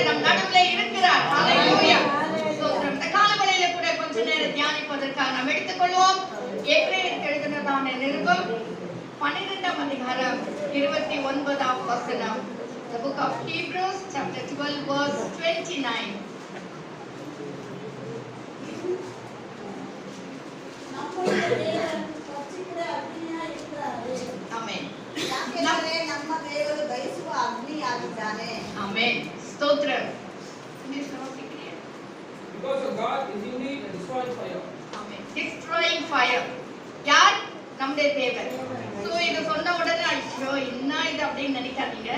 நம் நடுவுல இருக்கிறார். ஹalleluya. இந்த காலவெளியில கூட கொஞ்ச நேரம் தியானிப்பதற்காக நாம் எடுத்துக்கொள்வோம். எபிரேயருக்கு எழுதினதான நிருபம் 12ஆம் அதிகாரம் 29ஆம் வசனம். The book of Hebrews chapter 12 verse 29. ஆமென். ನಮ್ಮ ದೇವರು ಬಯಸುವ ಅಗ್ನಿಯಾಗಿದ್ದಾನೆ. ஆமென். ஸ்தோத்திரம். Because of God is indeed a destroying fire. Amen. Destroying fire. யார்? நம்முடைய தேவன். சோ இது சொன்ன உடனே ஐயோ என்ன இது அப்படின்னு நினைக்காதீங்க.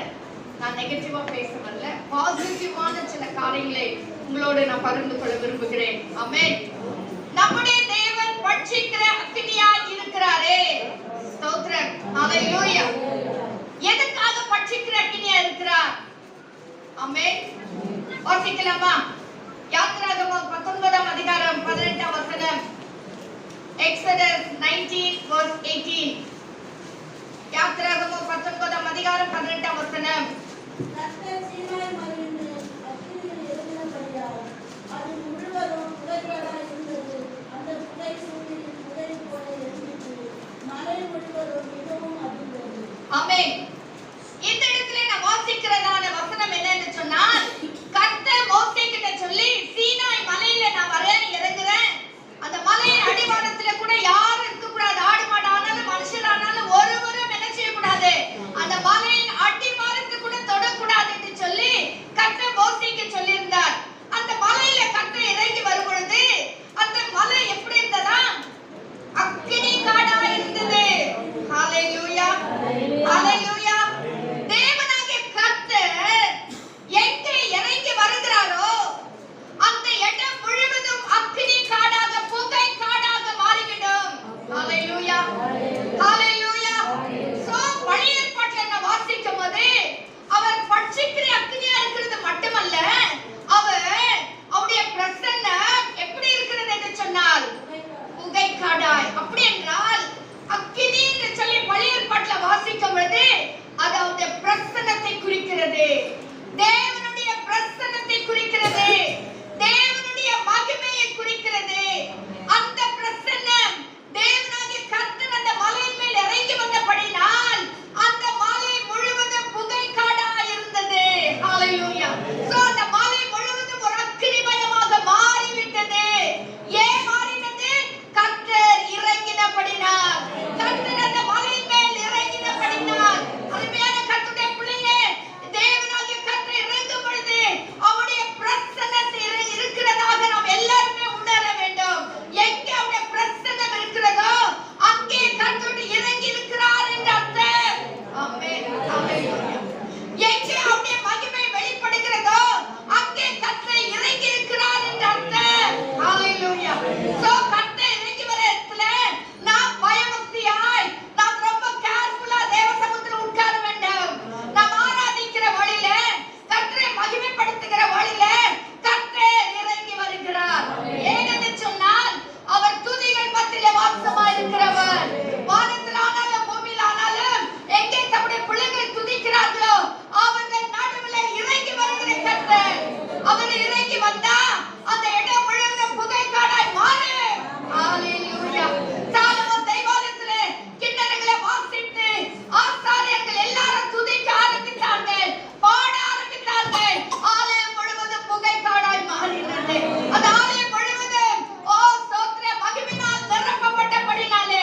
நான் நெகட்டிவா பேச வரல. பாசிட்டிவான சில காரியங்களை உங்களோடு நான் பகிர்ந்து கொள்ள விரும்புகிறேன். ஆமென். நம்முடைய தேவன் பட்சிக்கிற அக்கினியாய் இருக்கிறாரே. ஸ்தோத்திரம். ஹalleluya. எதுக்காக பட்சிக்கிற அக்கினியா இருக்கிறார்? ஆமென். வாசிக்கலாமா? யாத்திராகமம் 19ஆம் அதிகாரம் 18ஆம் வசனம். Exodus 19 verse 18. யாத்திராகமம் 19ஆம் அதிகாரம் 18ஆம் வசனம். கர்த்தர் சீனாய் மலையில் அக்கினியில் இறங்கினபடியால் அது முழுவதும் புகைப்படாய் இருந்தது. அந்த புகை சூரியனின் புகை போல எரிந்தது. மலை முழுவதும் மிகவும் அதிர்ந்தது. ஆமென். இந்த இடத்துல நான் வாசிக்கிறதான வசனம் என்னன்னு சொன்னால், கர்த்தர் மோசே கிட்ட சொல்லி சீனாய் மலையில நான் வரேன் இறங்குறேன். அந்த மலையின் அடிவாரத்துல கூட யாரும் இருக்க கூடாது. ஆடு மாடு ஆனாலும் மனுஷரானாலும் ஒருவரும் என்ன செய்ய கூடாது. அந்த மலையின் அடிவாரத்தை கூட தொடக்கூடாது என்று சொல்லி கர்த்தர் மோசேக்கு சொல்லியிருந்தார். அந்த மலையில கர்த்தர் இறங்கி வரும் பொழுது அந்த மலை எப்படி இருந்ததா? அக்கினி காடா இருந்தது. ஹalleluya. ஹalleluya. தேவனாகிய கர்த்தர் எங்கே இறங்கி வருகிறாரோ அந்த இடம் முழுவதும் அக்கினி காடாக புகை காடாக மாறிவிடும். ஹalleluya. ஹalleluya. சோ பழைய ஏற்பாட்டில நான் வாசிக்கும் போது அவர் பட்சிக்கிற அக்கினியா இருக்கிறது மட்டுமல்ல, அவருடைய பிரசன்னம் எப்படி இருக்கிறது என்று சொன்னால் புகை காடாய். அப்படி என்றால் அக்கினி என்று சொல்லி பழைய ஏற்பாட்டில வாசிக்கும் பொழுது அது அவருடைய பிரசன்னத்தை குறிக்கிறது. தேவனுடைய பிரசன்னத்தை குறிக்கிறது. தேவனுடைய மகிமையை குறிக்கிறது. அந்த பிரசன்னம் தேவனாகிய கர்த்தர் அந்த மலையின் மேல் இறங்கி வந்தபடியால் அந்த மலை முழுவதும் புகை காடாய் இருந்தது. ஹalleluya. சோ அந்த மலை முழுவதும் ஒரு அக்கினிமயமாக மாறிவிட்டது. ஏன் மாறினது? கர்த்தர் இறங்கினபடியால். கர்த்தர் அந்த மலையின் மேல் இறங்கினபடியால். அருமையான கர்த்தருடைய பிள்ளையே, தேவனாகிய கர்த்தர் இறங்கும் பொழுது அவருடைய பிரசன்னத்தில் இருக்கிறதாக நாம் எல்லாருமே உணர வேண்டும். எங்கே அவருடைய பிரசன்னம் இருக்கிறதோ அங்கே கர்த்தர் இறங்கி இருக்கிறார் என்று அர்த்தம். ஆமென். ஹalleluya. எங்கே அவருடைய மகிமை வெளிப்படுகிறதோ அங்கே கர்த்தர் இறங்கி இருக்கிறார் என்று அர்த்தம். ஹalleluya. சோ கர்த்தர் இறங்கி வர இடத்துல நாம் பயபக்தியாய் நாம் ரொம்ப கேர்ஃபுல்லா தேவ சமூகத்தில் உட்கார வேண்டும். நாம் ஆராதிக்கிற வழியில கர்த்தரை மகிமைப்படுத்துகிற வழியில கர்த்தர் இறங்கி வருகிறார். ஏனென்று சொன்னால் அவர் துதிகள் மத்தியிலே வாசமாய் இருக்கிறவர். வானத்தில் ஆனாலும் பூமியில் ஆனாலும் எங்கே தம்முடைய பிள்ளைகள் துதிக்கிறார்களோ அவர்கள் நடுவிலே இறங்கி வருகிற கர்த்தர். அவர் இறங்கி வந்தா அந்த இடம் முழுவதும் புகை காடாய் மாறும். ஹalleluya. சாலமோன் தேவாலயத்திலே கிண்ணறங்களை வாசித்து ஆசாரியர்கள் எல்லாரும் துதிக்க ஆரம்பித்தார்கள், பாட ஆரம்பித்தார்கள். ஆலயம் முழுவதும் புகை காடாய் மாறினது. அந்த ஆலயம் முழுவதும் ஸ்தோத்திர மகிமையினால் நிரப்பப்பட்டபடினாலே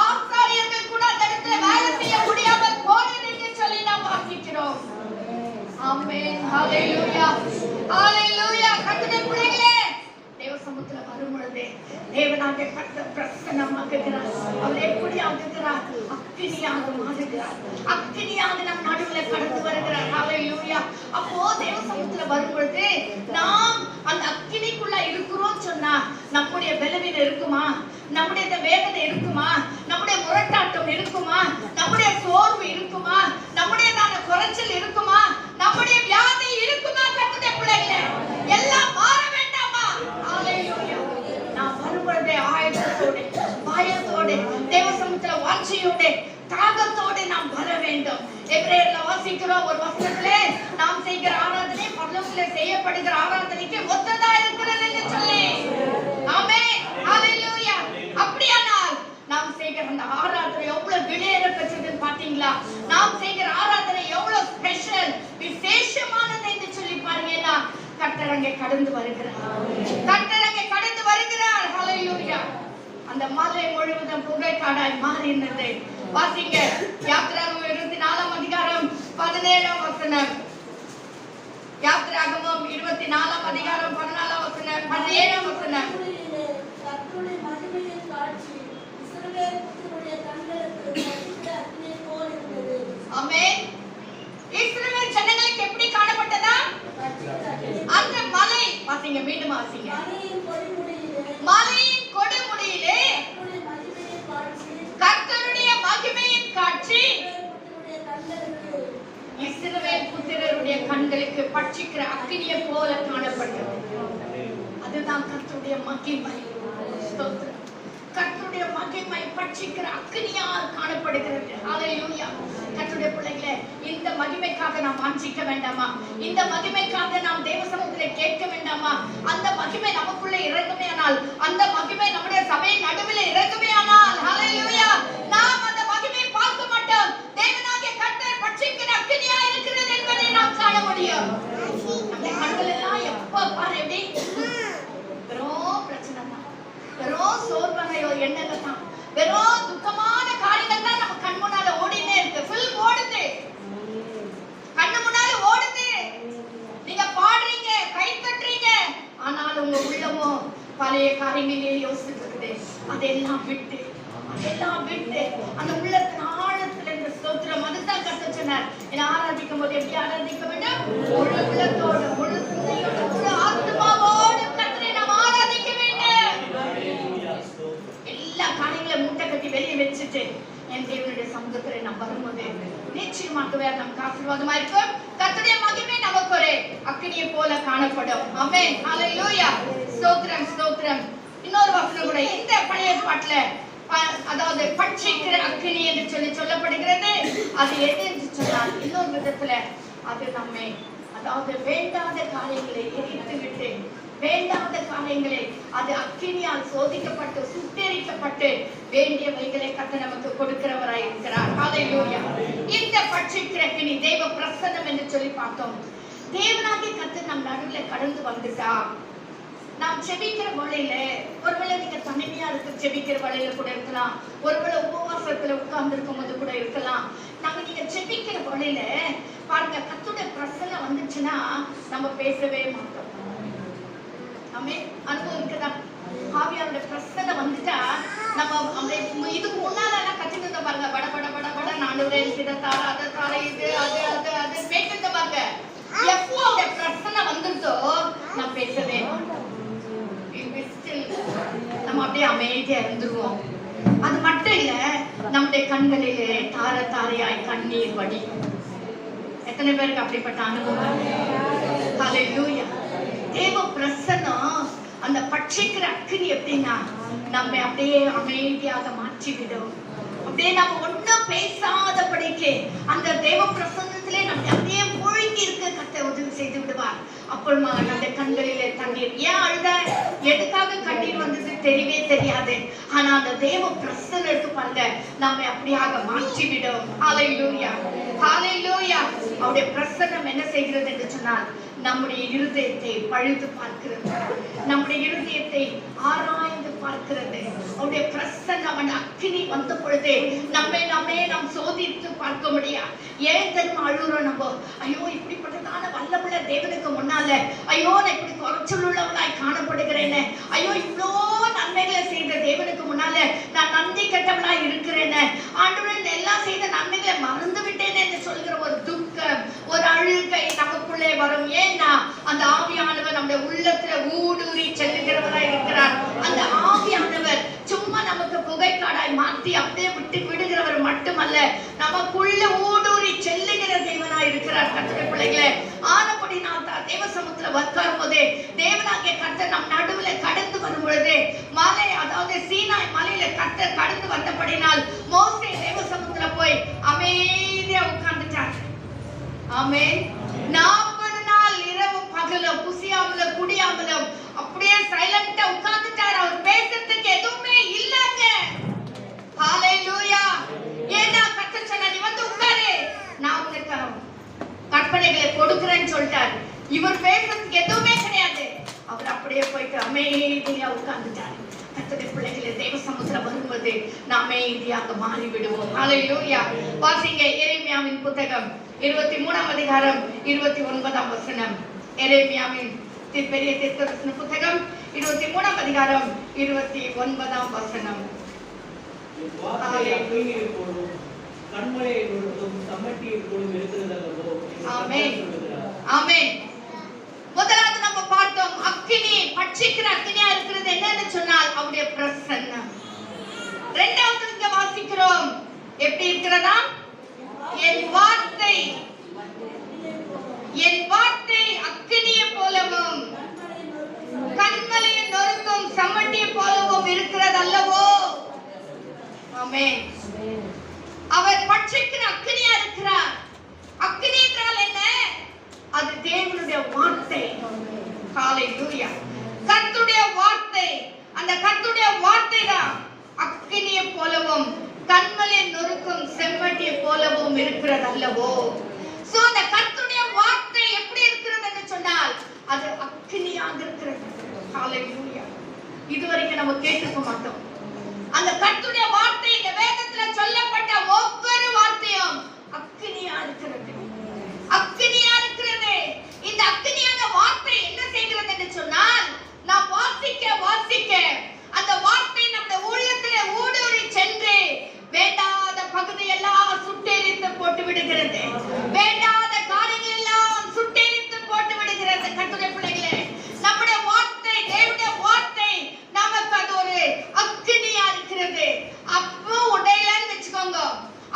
ஆசாரியர்கள் கூட அந்த இடத்துல வேலை செய்ய முடியாமல் போனது என்று சொல்லி நாம் வாசிக்கிறோம். ஆமென். ஹalleluya. ஹalleluya. கர்த்தருடைய பிள்ளைகளே, தேவ சமூகத்துல வரும் பொழுது தேவனாகிய கர்த்தர் பிரசன்னமாகுகிறார். அவர் எப்படி ஆகுகிறார்? அக்கினியாக மாறுகிறார். அக்கினியாக நம் நடுவுல கடந்து வருகிறார். ஹalleluya. அப்போ தேவ சமூகத்துல வரும் பொழுது நாம் அந்த அக்கினிக்குள்ள இருக்கிறோம் சொன்னா நம்முடைய பலவீனம் இருக்குமா? நம்முடைய வேதனை இருக்குமா? நம்முடைய முரட்டாட்டம் இருக்குமா? நம்முடைய சோர்வு இருக்குமா? நம்முடையதான குறைச்சல் இருக்குமா? நம்முடைய வியாதி இருக்குமா? கர்த்தருடைய பிள்ளைகளே, எல்லாம் மாற வேண்டாமா? ஹalleluya. நாம் வரும்பொழுதே ஆயத்தத்தோடு பயத்தோடு தேவ சமூகத்துல வாஞ்சையோடு தாகத்தோடு நாம் வர வேண்டும். எபிரேயர்ல வாசிக்கிறோம் ஒரு வசனத்திலே, நாம் செய்கிற ஆராதனை பரலோகத்திலே செய்ய செய்யப்படுகிற ஆராதனைக்கு ஒத்ததா இருக்கிறது என்று சொல்லி. ஆமென், ஹalleluya. அப்படியானால் நாம் செய்கிற அந்த ஆராதனை எவ்வளவு விலையேற பெற்றதுன்னு பாத்தீங்களா? நாம் செய்கிற ஆராதனை எவ்வளவு ஸ்பெஷல், விசேஷமானது என்று சொல்லி பாருங்கன்னா, கர்த்தர் அங்கே கடந்து வருகிறார். கர்த்தர் அங்கே கடந்து வருகிறார். ஹalleluya. அந்த மலை முழுவதும் புகைக்காடாய் மாறினது. வாசிங்க யாத்திராகமம் 24 அதிகாரம் 17 வசனம். யாத்திராகமம் 24 அதிகாரம் 14 வசனம் 17 வசனம். கர்த்தருடைய மகிமையின் காட்சி இஸ்ரவேல் புத்திரருடைய கண்களுக்கு பட்சிக்கிற அக்கினி போல் இருந்தது. ஆமென். இஸ்ரவேல் ஜனங்களுக்கு எப்படி காணப்பட்டதா? அந்த மலை. வாசிங்க, மீண்டும் வாசிங்க. மலையின் கொடுமுடியிலே கர்த்தருடைய மகிமையின் காட்சி இஸ்ரவேல் புத்திரருடைய கண்களுக்கு பட்சிக்கிற அக்கினியை போல காணப்பட்டது. அதுதான் கர்த்தருடைய மகிமை. ஸ்தோத்திரம். கர்த்தருடைய மகிமை பட்சிக்கிற அக்கினியால் காணப்படுகிறது. ஹalleluya. கர்த்தருடைய பிள்ளைகளே, இந்த மகிமைக்காக நாம் வாஞ்சிக்க வேண்டாமா? இந்த மகிமைக்காக நாம் தேவ சமூகத்திலே கேட்க வேண்டாமா? அந்த மகிமை நமக்குள்ளே இறங்குமேயானால், அந்த மகிமை நம்முடைய சபையின் நடுவில் இறங்குமேயானால், ஹalleluya, நாம் அந்த மகிமையை பார்க்க மாட்டோம். தேவனாகிய கர்த்தர் பட்சிக்கிற அக்கினியா இருக்கிறது என்பதை நாம் காண முடியும். நம்முடைய கண்கள் எல்லாம் எப்ப பாரு எப்படி வெறும் பிரச்சனை தான், வெறும் சோர்வான எண்ணங்கள் தான், வெறும் துக்கமான காரியங்கள் தான் நம்ம கண் முன்னால ஓடினே இருக்கு. ஃபில்ம் ஓடுது, கண்ணு முன்னால ஓடுது. நீங்க பாடுறீங்க, கை தட்டுறீங்க, ஆனால் உங்க உள்ளமோ பழைய காரியங்களே யோசிச்சுட்டு இருக்குது. அதெல்லாம் விட்டு அந்த உள்ளத்தின் ஆழத்துல இந்த ஸ்தோத்திரம். அதுதான் கர்த்தர் சொன்னார், என்னை ஆராதிக்கும் போது எப்படி ஆராதிக்க வேண்டும்? முழு உள்ளத்தோடு, முழு சிந்தையோடு, முழு ஆத்மாவோடு கர்த்தரை நாம் ஆராதிக்க வேண்டும். எல்லா காரியங்களையும் மூட்டை கட்டி வெளியே வச்சுட்டு என் தேவனுடைய சமூகத்திலே நாம் வரும்போது நிச்சயமாகவே நமக்கு ஆசீர்வாதமா இருக்கும். கர்த்தருடைய மகிமை நமக்கு ஒரு அக்கினியை போல காணப்படும். ஆமென், ஹalleluya. ஸ்தோத்திரம், ஸ்தோத்திரம். இன்னொரு வசனம் கூட இந்த பழைய பாட்டுல, அதாவது பட்சிக்கிற அக்கினி என்று சொல்லி சொல்லப்படுகிறது. அது எது என்று சொன்னால், இன்னொரு விதத்துல அது நம்மை, அதாவது வேண்டாத காரியங்களை எரித்து விட்டு, வேண்டாத காரியங்களை அது அக்கினியால் சோதிக்கப்பட்டு சுட்டெரிக்கப்பட்டு வேண்டியவைகளை கர்த்தர் நமக்கு கொடுக்கிறவராய் இருக்கிறார். ஹalleluya. இந்த பட்சிக்கிற அக்கினி தேவ பிரசன்னம் என்று சொல்லி பார்த்தோம். தேவனாகிய கர்த்தர் நம் நடுவில் கடந்து வந்துட்டா, நாம் செபிக்கிற வேளையில, ஒருவேளை நீங்க தனிமையா இருக்கு செபிக்கிற வேளையில கூட இருக்கலாம், ஒருவேளை உபவாசத்துல உட்கார்ந்து இருக்கும் போது கூட இருக்கலாம். நீங்க செபிக்கிற வேளையில பாருங்க, கர்த்தருடைய பிரசன்னம் வந்துச்சுன்னா நம்ம பேசவே மாட்டோம். ஆமென். அனுபவம் இருக்குதா? ஆவியானவருடைய பிரசன்னம் வந்துட்டா நம்ம இதுக்கு முன்னால கத்திட்டு இருந்த பாருங்க, பட பட பட பட நானூறு இதை தார அதை தார இது அது அது அது பேசிட்டு பாருங்க. எப்போ அந்த பிரசன்னம் வந்துட்டோ நான் பேசவே மாட்டோம். நம்ம அப்படியே அமைதியா இருந்துருவோம். அது மட்டும் இல்ல, நம்முடைய கண்களிலே தார தாரையாய் கண்ணீர் வடியும். எத்தனை பேருக்கு அப்படிப்பட்ட அனுபவம்? ஹalleluya. தேவ பிரசன்னம், அந்த பட்சிக்கிற அக்கினி எப்படின்னா நம்ம அப்படியே அமைதியாக மாற்றிவிடும். அப்படியே நம்ம ஒன்னும் பேசாதபடிக்கு அந்த தேவ பிரசன்னத்திலே நம்ம அப்படியே மூழ்கி இருக்க கர்த்தர் உதவி செய்து விடுவார். அப்புறமா நம்ம கண்களிலே தண்ணீர். ஏன் அழுத, எதுக்காக கண்ணீர் வந்தது தெரியவே தெரியாது. ஆனா அந்த தேவ பிரசன்னம் இருக்கு பாருங்க, நம்ம அப்படியாக மாற்றிவிடும். ஹalleluya, ஹalleluya. அவருடைய பிரசன்னம் என்ன செய்கிறது என்று சொன்னால், நம்முடைய இருதயத்தை பழுது பார்க்கிறது, நம்முடைய இருதயத்தை ஆராய்ந்து பார்க்கிறது. அவருடைய பிரசன்னம், அந்த அக்கினி வந்த பொழுது நாம் சோதித்து பார்க்க முடியாது. ஏன் தெரியுமா அழுறோம் நம்ம? ஐயோ, இப்படிப்பட்டதான வல்லமுள்ள தேவனுக்கு முன்னால ஐயோ நான் இப்படி குறைச்சல் உள்ளவனாய் காணப்படுகிறேன்னு, ஐயோ இவ்வளோ நன்மைகளை செய்த தேவனுக்கு முன்னால நான் நன்றி கெட்டவனாய் இருக்கிறேன்னு, ஆண்டவரே எல்லாம் செய்த நன்மைகளை மறந்து விட்டேன் என்று சொல்கிற ஒரு துக்கம், ஒரு அழுகை நமக்குள்ளே வரும். ஏன்னா அந்த ஆவியானவர் நம்முடைய உள்ளத்துல ஊடுருவி செல்லுகிறவராய் இருக்கிறார். அந்த ஆவியானவர் சும்மா நமக்கு புகைக்காடாய் மாற்றி அப்படியே விட்டு விடுகிறவர் மட்டுமல்ல, நமக்குள்ள ஊடுருவி செல்லுகிற தேவனாய் இருக்கிறார். கர்த்தருடைய பிள்ளைகளே, ஆனபடி நான் தேவ சமூகத்துல உட்காரும் போதே தேவனாகிய கர்த்தர் நம் நடுவுல கடந்து வரும் பொழுது, மலை, அதாவது சீனாய் மலையில கர்த்தர் கடந்து வந்தபடினால் மோசே தேவ சமூகத்துல போய் அமைதியா உட்கார்ந்துட்டார். ஆமென். 40 நாள் இரவு பகலும் முடியாமலும் அப்படியே சைலண்டா உட்கார்ந்துட்டார். அவர் பேசுறதுக்கு எதுவுமே இல்லங்க. ஹalleluya. ஏன்னா கர்த்தர் சொன்னார், நீ வந்து உட்காரு, நான் உனக்கு கற்பனைகளை கொடுக்கிறேன்னு சொல்லிட்டார். இவர் பேசுறதுக்கு எதுவுமே கிடையாது. அவர் அப்படியே போயிட்டு அமைதியா உட்கார்ந்துட்டார். கர்த்தருடைய பிள்ளைகளே, தேவ சமூகத்துல வரும்போது நாம் அமைதியாக மாறி விடுவோம். ஹalleluya. வாசிங்க எரேமியாவின் புத்தகம் 23ஆம் அதிகாரம் 29ஆம் வசனம். எரேமியாவின் பெரிய தீர்க்கதரிசன புத்தகம் 23ஆம் அதிகாரம் 29ஆம் வசனம். ஆமென். ஆமென். முதலாவது நம்ம பார்த்தோம், அக்கினி, பட்சிக்கிற அக்கினியா இருக்கிறது என்னன்னு சொன்னால் அவருடைய பிரசன்னம். இரண்டாவது இங்க வாசிக்கிறோம், எப்படி இருக்கிறதா? என் வார்த்தை அக்கினியை போலவும் கண்மலையை நொறுக்கும் சம்மட்டியை போலவும் இருக்கிறது அல்லவோ? ஆமென். அவர் பட்சிக்கிற அக்கினியா இருக்கிறார். அக்கினி என்றால் என்ன? அது தேவனுடைய வார்த்தை. ஹalleluya. கர்த்தருடைய வார்த்தை. அந்த கர்த்தருடைய வார்த்தை தான் அக்கினியை போலவும் கண்மலையை நொறுக்கும் செம்மட்டியை போலவும் இருக்கிறது அல்லவோ? சோ அந்த கர்த்தருடைய வார்த்தை எப்படி இருக்கிறது என்று சொன்னால் அது அக்கினியாக இருக்கிறது. ஹalleluya. இதுவரைக்கும் நம்ம கேட்டுக்க மாட்டோம். அந்த கர்த்தருடைய வார்த்தை, இந்த வேதத்துல சொல்லப்பட்ட ஒவ்வொரு வார்த்தையும் அக்கினியா இருக்கிறது. அக்கினியா இருக்கிறது. இந்த அக்கினியான வார்த்தை என்ன செய்கிறது என்று சொன்னால், நாம் வாசிக்க அந்த வார்த்தை நம்முடைய உள்ளத்திலே ஊடுருவி சென்று வேண்டாத பகுதியெல்லாம் சுட்டெரித்து போட்டு விடுகிறது. வேண்டாத காரியங்கள் எல்லாம் சுட்டெரித்து போட்டு விடுகிறது. கர்த்தருடைய பிள்ளைகளே, நம்முடைய வார்த்தை, தேவனுடைய வார்த்தை நமக்கு அது ஒரு அக்கினியா இருக்கிறது. அப்போ உடையலன்னு வெச்சுக்கோங்க,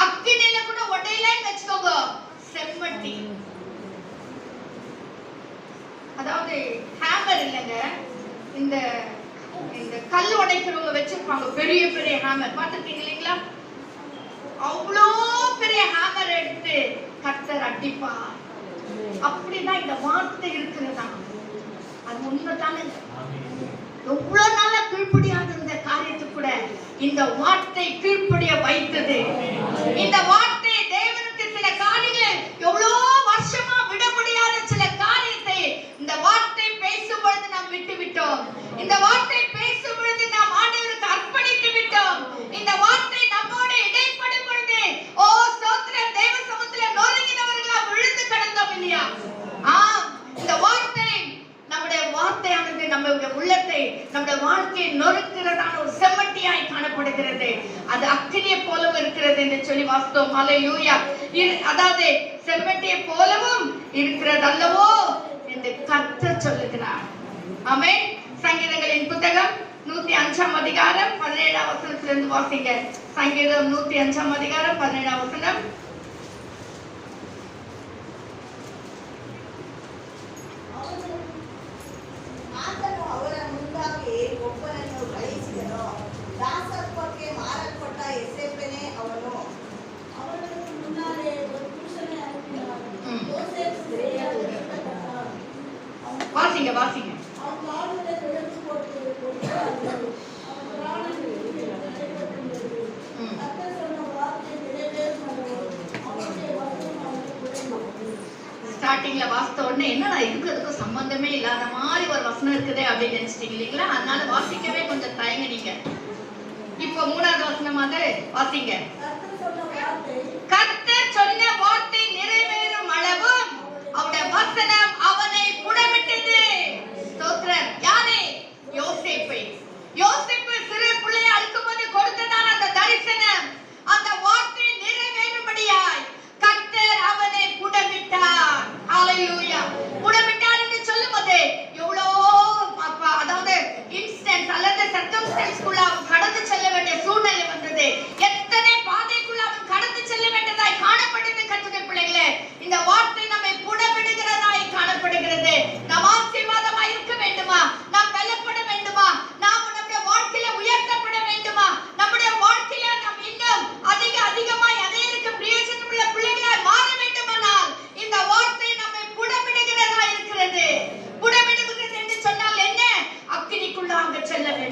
அக்கினியில கூட உடையலன்னு வெச்சுக்கோங்க, செம்மட்டி. அதாவது ஹேமர் இல்லைங்க, இந்த கல் உடைக்கிறவங்க வச்சிருப்பாங்க பெரிய பெரிய ஹேமர், பார்த்திருக்கீங்க இல்லைங்களா? அவ்வளோ பெரிய ஹேமர் எடுத்து கர்த்தர் அடிப்பார். அப்படிதான் இந்த வார்த்தை இருக்கிறதா? அது உண்மைதானே? எவ்வளவு நாளா கீழ்ப்படியாத இந்த காரியத்துக்கு கூட இந்த வார்த்தை கீழ்ப்படிய வைத்தது. இந்த வார்த்தை தேவனுக்கு சில காரியங்கள் எவ்வளவு வருஷமா விட முடியாத சில காரியத்தை இந்த வார்த்தை பேசும் பொழுது நாம் விட்டு விட்டோம். இந்த வார்த்தை பேசும் பொழுது நாம் ஆண்டவருக்கு அர்ப்பணித்து விட்டோம். இந்த வார்த்தை நம்மோடு இடைப்படும் பொழுது ஓ ஸ்தோத்திரம், தேவ சமூகத்திலே நொறுங்கினவர்களா விழுந்து கிடந்தோம் இல்லையா? இந்த வார்த்தை, நம்முடைய வார்த்தையானது நம்முடைய உள்ளத்தை, நம்முடைய வாழ்க்கையை நொறுக்கிறதான ஒரு செம்மட்டியாய் காணப்படுகிறது. அது அக்கினியை போலவும் இருக்கிறது என்று சொல்லி வாசித்தோம். ஹalleluya. அதாவது செம்மட்டியை போலவும் இருக்கிறது அல்லவோ என்று கர்த்தர் சொல்லுகிறார். ஆமென். சங்கீதங்களின் புத்தகம் 105ஆம் அதிகாரம் 17ஆம் வசனத்திலிருந்து வாசிங்க. சங்கீதம் 105ஆம் அதிகாரம் 17ஆம் வசனம். ಆತನು ಅವರ ಮುಂದಾಗಿ ಒಬ್ಬನನ್ನು ಕಳುಹಿಸಿದನು. ದಾಸತ್ವಕ್ಕೆ ಮಾರಲ್ಪಟ್ಟ ಯೋಸೇಫನೇ ಅವನು. அவர்களுக்கு முன்னாலே ஒரு புருஷனை அனுப்பினார். யோசேப்பு சிறையாக வைக்கப்பட்டார். வாசிங்க. அவன் காலிலே விழுந்து போட்டு கொடுத்தார்கள். அவன் பிராணன் தடைப்பட்டிருந்தது. கர்த்தர் சொன்ன வார்த்தை நிறைவேறும் அளவு அவனுடைய வசனம் அவனுக்கு உடைந்தது. ஸ்டார்டிங்ல வாசித்த உடனே என்னடா இருக்கிறதுக்கும் சம்பந்தமே இல்லாத மாதிரி ஒரு வசனம் இருக்குதே அப்படின்னு நினைச்சிட்டீங்க இல்லைங்களா? அதனால வாசிக்கவே கொஞ்சம் தயங்குனீங்க. இப்போ 3வது வசனமாக வாசிங்க. கர்த்தர் சொன்ன வார்த்தை நிறைவேறும் அளவும் அவருடைய வசனம் அவனை புடமிட்டது. ஸ்தோத்திரம். யாரே? யோசேப்பை. யோசேப்பு சிறு பிள்ளையா இருக்கும்போது கொடுத்ததான அந்த தரிசனம், அந்த வார்த்தை நிறைவேறும்படியாய் கர்த்தர் அவனை புடமிட்டார். ஹalleluya. புடமிட்டார் என்று சொல்லும்போது எவ்வளோ அதாவது இன்ஸ்டன்ஸ் அல்லது சர்க்கம்ஸ்டன்ஸ்க்குள்ள அவன் கடந்து செல்ல வேண்டிய சூழ்நிலை வந்தது. எத்தனை பாதைக்குள்ள அவன் கடந்து செல்ல வேண்டியதாய் காணப்பட்டது. கர்த்தருடைய பிள்ளைகளே, இந்த வார்த்தை நம்மை புடமிடுகிறதாய் காணப்படுகிறது.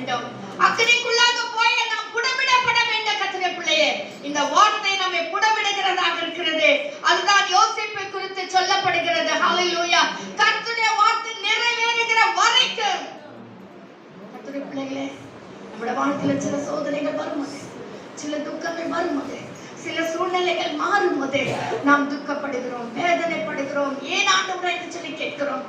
வேண்டும். அக்கினிக்குள்ளாக போய் நாம் புடமிடப்பட வேண்டும். கர்த்தருடைய பிள்ளையே, இந்த வார்த்தை நம்மை புடமிடுகிறதாக இருக்கிறது. அதுதான் யோசேப்பை குறித்து சொல்லப்படுகிறது. ஹalleluya. கர்த்தருடைய வார்த்தை நிறைவேறுகிற வரைக்கும் கர்த்தருடைய பிள்ளைகளே, நம்முடைய வாழ்க்கையில சில சோதனைகள் வரும்போது, சில துக்கங்கள் வரும்போது, சில சூழ்நிலைகள் மாறும்போது நாம் துக்கப்படுகிறோம், வேதனைப்படுகிறோம். ஏன் ஆண்டவரே என்று சொல்லி கேட்கிறோம்.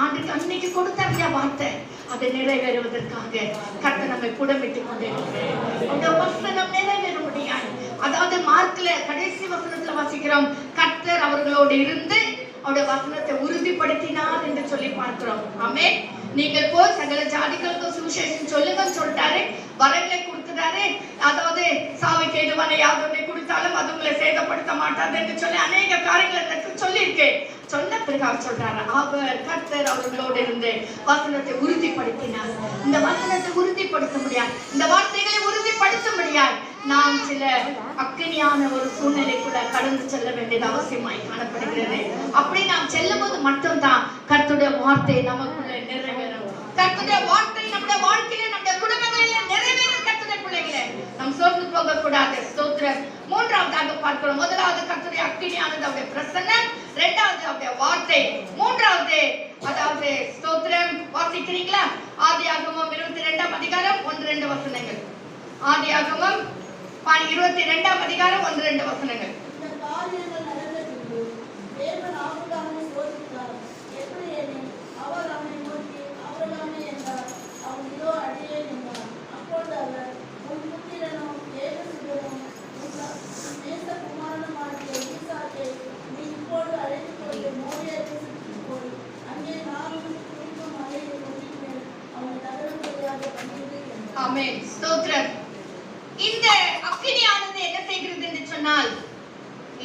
ஆண்டுக்கு அன்னைக்கு கொடுத்த வார்த்தை அதை நிறைவேறுவதற்காக கர்த்தர் நம்மை புடமிட்டுக் கொண்டிருக்கிறார். அந்த வசனம் நிறைவேற முடியாது. அதாவது மார்க்ல கடைசி வசனத்துல வாசிக்கிறோம், கர்த்தர் அவர்களோடு இருந்து அவருடைய வசனத்தை உறுதிப்படுத்தினார் என்று சொல்லி பார்க்கிறோம். ஆமென். நீங்கள் போய் சகல ஜாதிகளுக்கும் சுவிசேஷம் சொல்லுங்கன்னு சொல்லிட்டாரு, வரங்களை கொடுத்துட்டாரு. அதாவது சாவுக்கு ஏதுவான யாதொன்றை கொடுத்தாலும் அது உங்களை சேதப்படுத்த மாட்டாது என்று சொல்லி அநேக காரியங்களை சொல்லியிருக்கேன். சொன்ன பிறகு அவர் சொல்றாரு, அவர் கர்த்தர் அவர்களோடு இருந்து வசனத்தை உறுதிப்படுத்தினார். இந்த வசனத்தை உறுதிப்படுத்த முடியாது, இந்த வார்த்தைகளை உறுதிப்படுத்த முடியாது. நாம் சில அக்கினியான ஒரு சூழ்நிலைக்குள்ள கடந்து செல்ல வேண்டியது அவசியமாய் காணப்படுகிறது. அப்படி நாம் செல்லும் போது மட்டும்தான் கர்த்தருடைய வார்த்தை நமக்குள்ள நிறைவேறும். கர்த்தருடைய வார்த்தை நம்முடைய வாழ்க்கையில, நம்முடைய குடும்பங்களில நிறைவேறும். கர்த்தருடைய பிள்ளைகளே, நாம் சோர்ந்து போக கூடாது. ஸ்தோத்திரம். மூன்றாவதாக பார்க்கிறோம். முதலாவது கர்த்தருடைய அக்கினியானது அவருடைய பிரசன்னம், இரண்டாவது அவருடைய வார்த்தை, மூன்றாவது அதாவது ஸ்தோத்திரம். வாசிக்கிறீங்களா? ஆதியாகமம் 22ஆம் அதிகாரம் 1-2 வசனங்கள். ஆதியாகமம் 22ஆம் அதிகாரம் 1-2 வசனங்கள். இந்த காரியங்கள் நடந்த பின்பு தேவன் ஆபிரகாமை சோதித்தார். எப்படி எனில், அவர் அவனை நோக்கி, ஆபிரகாமே என்றார். அவன் இதோ அடியேன் என்றார். அப்பொழுது அவர், உன் புத்திரனும் ஏகசுதனும் உன் நேசகுமாரனுமாகிய ஈசாக்கை நீ இப்போது அழைத்துக் கொண்டு மோரியா தேசத்துக்கு போய் அங்கே நான் குறிக்கும் மலையை ஒன்றின் அவனை தகவல்களையாக பண்ணிடு என்றார். ஆமென். ஸ்தோத்திரம். இந்த அக்கினியானது என்ன செய்கிறது என்று சொன்னால்,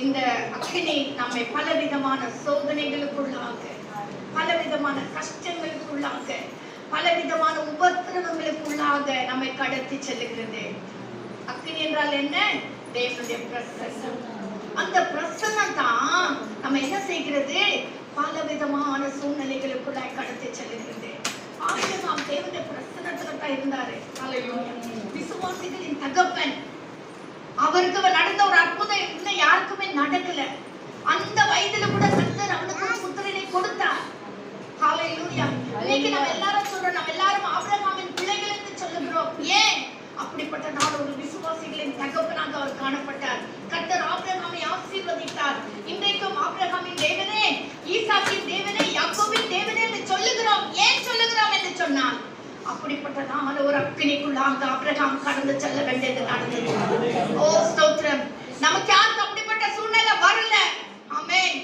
இந்த அக்கினி நம்மை பலவிதமான சோதனைகளுக்குள்ளாக, பலவிதமான கஷ்டங்களுக்குள்ளாக, பலவிதமான உபத்திரவங்களுக்குள்ளாக நம்மை கடத்தி செல்லுகிறது. அக்கினி என்றால் என்ன? தேவனுடைய பிரசன்னம். அந்த பிரசன்னம் தான் நம்ம என்ன செய்கிறது? பலவிதமான சூழ்நிலைகளுக்குள்ளாய் கடத்தி செல்லுகிறது. ஆபிரகாம் தேவனுடைய பிரசன்னத்துல தான் இருந்தாரு. ஹல்லேலூயா. விசுவாசிகளின் தகப்பன். அவருக்கு நடந்த ஒரு அற்புதம் இன்னும் யாருக்குமே நடக்கல. அந்த வயதுல கூட கர்த்தர் அவனுக்கு ஒரு புத்திரனை கொடுத்தார். ஹல்லேலூயா. இன்னைக்கு நம்ம எல்லாரும் சொல்றோம், நம்ம எல்லாரும் ஆபிரகாமின் பிள்ளைகள் என்று சொல்லுகிறோம். ஏன்? அப்படிப்பட்ட நான் ஒரு விசுவாசிகளின் தகப்பனாக அவர் காணப்பட்டார். கர்த்தர் ஆபிரகாமை ஆசீர்வதித்தார். இன்றைக்கும் ஆபிரகாமின் தேவனே, ஈசாக்கின் தேவனே, யாக்கோபின் தேவனே என்று சொல்லுகிறோம். ஏன் சொல்லுகிறோம் என்று சொன்னால், அப்படிப்பட்ட நான் ஒரு அக்கினிக்குள்ளாக ஆபிரகாம் கடந்து செல்ல வேண்டியது நடந்தது. ஓ ஸ்தோத்திரம். நமக்கு யாருக்கு அப்படிப்பட்ட சூழ்நிலை வரல. ஆமென்.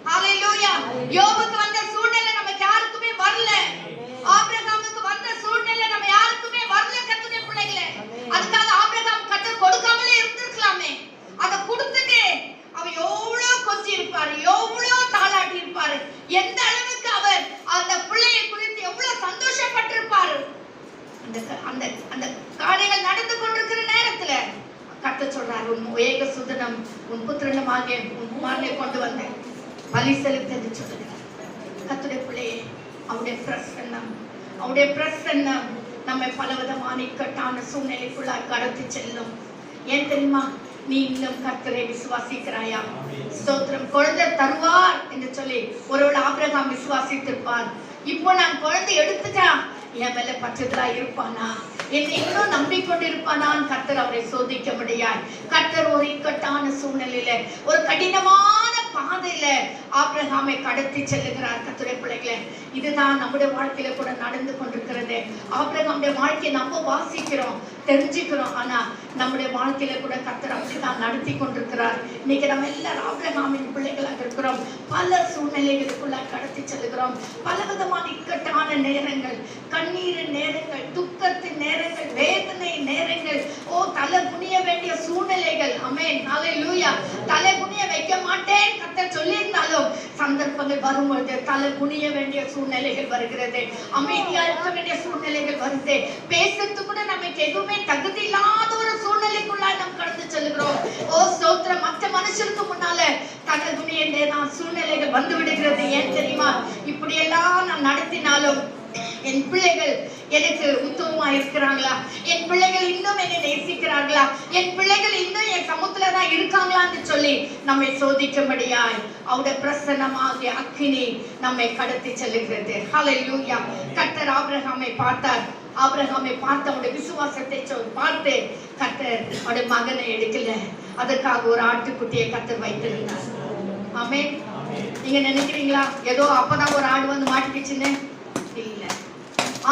ஹல்லேலூயா. யோபுக்கு வந்த சூழ்நிலை நமக்கு யாருக்குமே வரல. ஆபிரகாமுக்கு வந்த சூழ்நிலை நம்ம யாருக்குமே வரல. கர்த்தருடைய பிள்ளைகளே, அதுக்காக ஆபிரகாம் கர்த்தர் கொடுக்காமலே இருந்திருக்கலாமே. அதை கொடுத்துட்டு அவர் எவ்வளவு கொஞ்சி இருப்பாரு, எவ்வளவு தாளாட்டி இருப்பாரு, எந்த அளவுக்கு அவர் அந்த பிள்ளையை குறித்து எவ்வளவு சந்தோஷப்பட்டிருப்பாரு. அந்த அந்த காரியங்கள் நடந்து கொண்டிருக்கிற நேரத்துல கர்த்தர் சொல்றாரு, உன் ஏக சுதனம் உன் புத்திரனுமாகிய உன் குமாரனை கொண்டு வந்தேன், பலி செலுத்த சொல்லுகிறார். கர்த்தருடைய பிள்ளையே, அவருடைய பிரசன்னம், அவருடைய பிரசன்னம் நம்மை பலவிதமான இக்கட்டான சூழ்நிலைக்குள்ளாய் கடத்தி செல்லும். ஏன் தெரியுமா? நீ இன்னும் கர்த்தரை விசுவாசிக்கிறாயா? ஸ்தோத்திரம். குழந்தை தருவார் என்று சொல்லி ஒருவேளை ஆபிரகாம் விசுவாசித்திருப்பார். இப்போ நான் குழந்தை எடுத்துட்டா என் மேல பற்றதா இருப்பானா, என்னை இன்னும் நம்பிக்கொண்டிருப்பானான்? கர்த்தர் அவரை சோதிக்க முடியாது. கர்த்தர் ஒரு இக்கட்டான சூழ்நிலையில, ஒரு கடினமான பாதையில ஆபிரகாமை கடத்தி செல்லுகிறார். கர்த்தருடைய பிள்ளைகளே, இதுதான் நம்முடைய வாழ்க்கையில கூட நடந்து கொண்டிருக்கிறது. ஆபிரகாமுடைய வாழ்க்கையை நம்ம வாசிக்கிறோம், தெரிஞ்சுக்கிறோம். ஆனா நம்முடைய வாழ்க்கையில கூட கர்த்தர் அப்படிதான் நடத்தி கொண்டிருக்கிறார். இன்னைக்கு நம்ம எல்லாரும் ஆபிரகாமின் பிள்ளைகளாக இருக்கிறோம். பல சூழ்நிலைகளுக்குள்ள கடத்தி செல்லுகிறோம். பலவிதமான இக்கட்டான நேரங்கள், கண்ணீரின் நேரங்கள், துக்கத்தின் நேரங்கள், வேதனை நேரங்கள், ஓ தலை குனிய வேண்டிய சூழ்நிலைகள். ஆமென். ஹல்லேலூயா. தலை குனிய வைக்க மாட்டேன் கர்த்தர் சொல்லியிருந்தாலும் சந்தர்ப்பங்கள் வரும்பொழுது தலை குனிய வேண்டிய சூழ்நிலைகள் வருகிறது. அமைதியா இருக்க வேண்டிய சூழ்நிலைகள் வருது. பேசுறதுக்கு கூட நமக்கு எதுவுமே தகுதி இல்லாத ஒரு சூழ்நிலைக்குள்ளாய் நாம் கடந்து செல்கிறோம். ஓ ஸ்தோத்திரம். மற்ற மனுஷருக்கு முன்னால தலை குனிய சூழ்நிலைகள் வந்து விடுகிறது. ஏன் தெரியுமா? இப்படி எல்லாம் நான் நடத்தினாலும் என் பிள்ளைகள் எனக்கு உத்தமமா இருக்கிறாங்களா? என் பிள்ளைகள் இன்னும் என்னை நேசிக்கிறார்களா? என் பிள்ளைகள் இன்னும் என் சமூகத்துல தான் இருக்காங்களான்னு சொல்லி நம்மை சோதிக்கும்படியாய் அவருடைய பிரசன்னமாகிய அக்கினி நம்மை கடத்தி செல்லுகிறது. ஹல்லேலூயா. கர்த்தர் ஆபிரகாமை பார்த்தார். ஆபிரகாமை பார்த்து அவருடைய விசுவாசத்தை பார்த்து கர்த்தர் அவருடைய மகனை எடுக்கல, அதற்காக ஒரு ஆட்டுக்குட்டியை கர்த்தர் வைத்திருந்தார். ஆமென். நீங்க நினைக்கிறீங்களா ஏதோ அப்பதான் ஒரு ஆடு வந்து மாட்டிக்கிச்சுன்னு? இல்ல.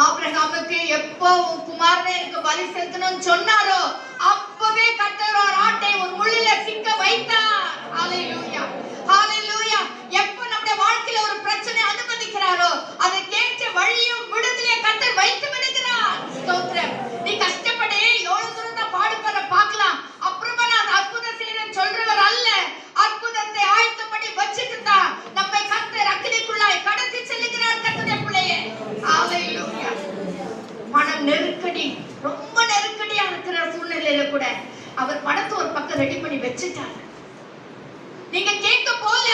ஆபிரகாமுக்கு எப்போ உன் குமாரனை எனக்கு பலி செலுத்தணும்னு சொன்னாரோ அப்பவே கர்த்தர் ஒரு ஆட்டை ஒரு முள்ளில சிக்க வைத்தார். ஹல்லேலூயா, ஹல்லேலூயா. எப்போ நம்முடைய வாழ்க்கையில ஒரு பிரச்சனை அனுமதிக்கிறாரோ அதற்கேற்ற வழியும் விடுதலையை கர்த்தர் வைத்து விடுகிறார். ஸ்தோத்திரம். நீ கஷ்டப்படு, எவ்வளவு தூரம் தான் பாடுபடுற பார்க்கலாம், அப்புறமா நான் அற்புதம் செய்யறேன்னு சொல்றவர் அல்ல. அற்புதத்தை ஆயத்தம் பண்ணி வச்சுட்டு தான் நம்மை கர்த்தர் அக்கினிக்குள்ளாய் கடத்தி செல்லுகிறார். கர்த்தருடைய பிள்ளையே, ஹல்லேலூயா. மனம் நெருக்கடி, ரொம்ப நெருக்கடியா இருக்கிற சூழ்நிலையில கூட அவர் படத்தை ஒரு பக்கம் ரெடி பண்ணி வச்சுட்டார். நீங்க கேட்க போல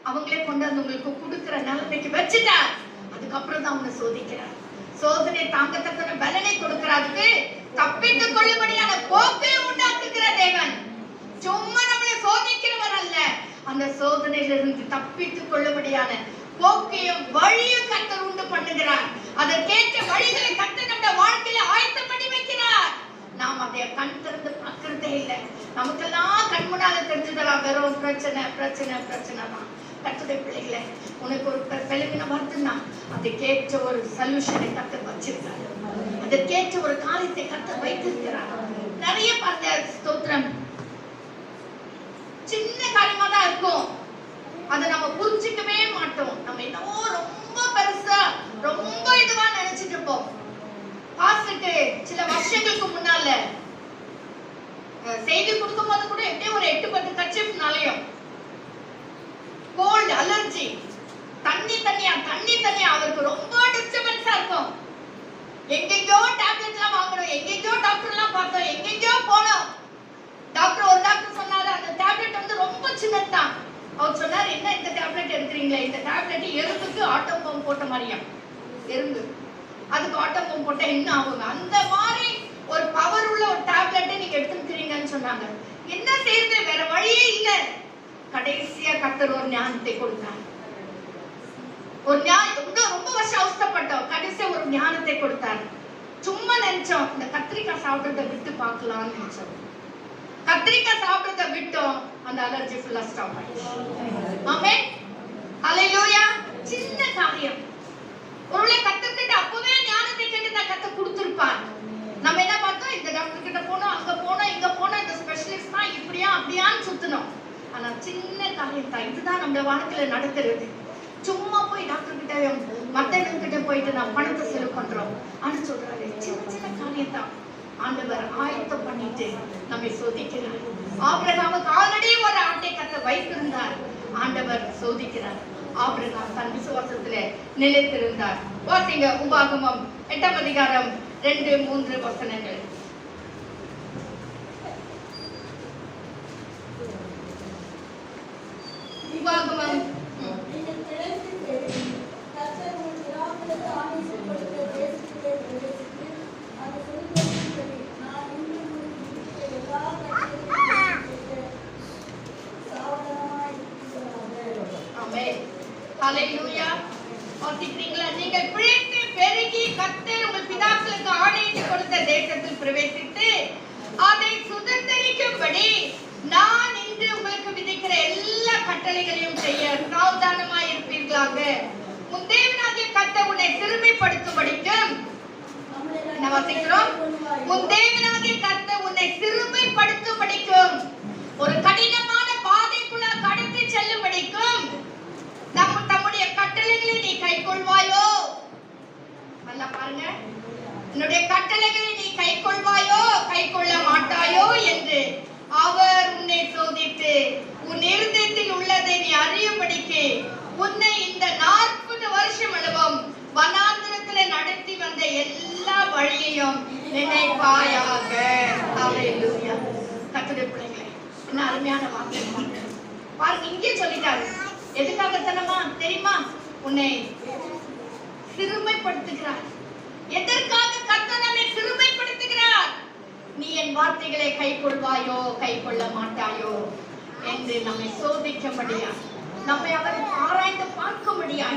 அவங்களே கொண்டு வந்து உங்களுக்கு கொடுக்கிற நிலைமைக்கு வச்சுட்டார். அதுக்கப்புறம் தான் அவனை சோதிக்கிறார். சோதனை தாங்கத்தக்க பலனை கொடுக்கிறாருக்கு. தப்பித்துக் கொள்ளும்படியான போக்கை உண்டாக்குகிற தேவன். சும்மா நம்மளை சோதிக்கிறவர் அல்ல, அந்த சோதனையிலிருந்து தப்பித்துக் கொள்ளும்படியான போக்கையும் வழியும் கர்த்தர் உண்டு பண்ணுகிறார். அதற்கேற்ற வழிகளை கர்த்தர் நம்முடைய வாழ்க்கையில ஆயத்தம் பண்ணி வைக்கிறார். நாம் அதை கண் திறந்து பார்க்கறதே இல்லை. நமக்கெல்லாம் கண் முன்னால தெரிஞ்சதெல்லாம் வெறும் பிரச்சனை பிரச்சனை பிரச்சனை தான். கர்த்தருடைய பிள்ளைகளை, உனக்கு ஒரு பெருமின வருதுன்னா அதுக்கேற்ற ஒரு சொல்யூஷனை கர்த்தர் வச்சிருக்காரு. அதற்கேற்ற ஒரு காரியத்தை கர்த்தர் வைத்திருக்கிறார். நிறைய பார்த்த ஸ்தோத்திரம் சின்ன காரியமா தான் இருக்கும், அதை நம்ம புரிஞ்சுக்கவே மாட்டோம். நம்ம என்னவோ ரொம்ப பெருசா ரொம்ப இதுவா நினைச்சிட்டு இருப்போம். பாஸ்டருக்கு சில வருஷங்களுக்கு முன்னால செய்தி கொடுக்கும் போது கூட எப்படியும் ஒரு 8-10 கர்ச்சீஃப்னாலயும் கோல்ட் அலர்ஜி, தண்ணி தண்ணியா அவருக்கு ரொம்ப டிஸ்டர்பன்ஸா இருக்கும். எங்கெங்கயோ டேப்லெட் எல்லாம் வாங்கணும், எங்கெங்கயோ டாக்டர் எல்லாம் பார்த்தோம், எங்கெங்கயோ போனோம். ஒரு டாக்டர் சொன்னாரு அந்த டேப்லெட் வந்து ரொம்ப சின்னதுதான். அவர் சொன்னாரு, என்ன இந்த டேப்லெட் எடுக்கிறீங்களே, இந்த டேப்லெட் எறும்புக்கு ஆட்டம் பம்ப் போட்ட மாதிரியா, எறும்பு அதுக்கு ஆட்டம் பம்ப் போட்ட என்ன ஆகுங்க, அந்த மாதிரி ஒரு பவர் உள்ள ஒரு டேப்லெட்டை நீங்க எடுத்துக்கிறீங்கன்னு சொன்னாங்க. என்ன செய்யறது, வேற வழியே இல்ல. கடைசியா கர்த்தர் ஒரு ஞானத்தை கொடுத்தார். ஒரு ரொம்ப வருஷம் அவஸ்தைப்பட்டோம், கடைசியா ஒரு ஞானத்தை கொடுத்தார். சும்மா நினைச்சோம் இந்த கத்திரிக்காய் சாப்பிடுறத விட்டு பார்க்கலாம்னு நினைச்சோம். கத்திரிக்காய் சாப்பிடுறத விட்டோம், அந்த அலர்ஜி ஃபுல்லா ஸ்டாப் ஆயிடுச்சு. ஆமென், ஹல்லேலூயா. சின்ன காரியம். ஒருவேளை கர்த்தர்கிட்ட அப்பவே ஞானத்தை கேட்டு கர்த்தர் கொடுத்திருப்பார். நம்ம என்ன பார்த்தோம், இந்த டாக்டர் கிட்ட போனோம், அங்க போனோம், இங்க போனோம், இந்த ஸ்பெஷலிஸ்ட் தான் இப்படியா அப்படியான்னு சுத்தணும். ஆனா சின்ன காரியம் தான். இதுதான் நம்ம வாழ்க்கையில நடக்கிறது. சும்மா போய் டாக்டர் கிட்ட மத்தவங்க கிட்ட போயிட்டு நான் பணத்தை செலவு பண்றோம் ஆனா சொல்றாரு, சின்ன சின்ன காரியம் தான் ஆண்டவர் ஆயத்தம் பண்ணிட்டு நம்மை சோதிக்கிறார். ஆபிரகாமுக்கு ஆல்ரெடி ஒரு ஆட்டை கர்த்தர் வைத்திருந்தார். ஆண்டவர் சோதிக்கிறார். ஆபிரகாம் தன் விசுவாசத்துல நிலைத்திருந்தார். வாசிங்க உபாகமம் 8ஆம் அதிகாரம் 2-3 வசனங்கள். உபாகமம் ஹல்லேலூயா. வாசிக்கிறீங்களா? நீங்கள் பிழைத்து பெருகி கர்த்தர் உங்கள் பிதாக்களுக்கு ஆணையிட்டு கொடுத்த தேசத்தில் பிரவேசித்து அதை சுதந்தரிக்கும்படி நான் இன்று உங்களுக்கு விதிக்கிற எல்லா கட்டளைகளையும் செய்ய சாவதானமாய் இருப்பீர்களாக. உன் தேவனாகிய கர்த்தர் உன்னை சிறுமைப்படுத்தும்படிக்கும், என்ன வாசிக்கிறோம்? உன் தேவனாகிய கர்த்தர் உன்னை சிறுமைப்படுத்தும்படிக்கும், ஒரு கடினமான பாதைக்குள்ள கடத்தி செல்லும்படிக்கும் தம்முடைய கட்டளைகளை நீ கைக்கொள்வாயோ? நல்லா பாருங்க, என்னுடைய கட்டளைகளை நீ கைக்கொள்வாயோ கைக்கொள்ள மாட்டாயோ என்று அவர் உன்னை சோதித்து உன் இருதயத்தில் உள்ளதை நீ அறியும்படிக்கு உன்னை இந்த 40 வருஷம் அளவும் வனாந்திரத்திலே நடத்தி வந்த எல்லா வழியையும் நினைப்பாயாக. ஹல்லேலூயா. கர்த்தருடைய பிள்ளைகளே, என்ன அருமையான வார்த்தை பாருங்க. இங்கே சொல்லிட்டாரு, எதுக்காக தெரியுமா? உன்னை சிறுமை சிறுமைப்படுத்துகிறார். எதற்காக கர்த்தர் நம்மை சிறுமைப்படுத்துகிறார்? நீ என் வார்த்தைகளை கைக்கொள்வாயோ கைக்கொள்ள மாட்டாயோ என்று நம்மை சோதிக்கும்படியா, நம்மை அவர் ஆராய்ந்து பார்க்கும்படியா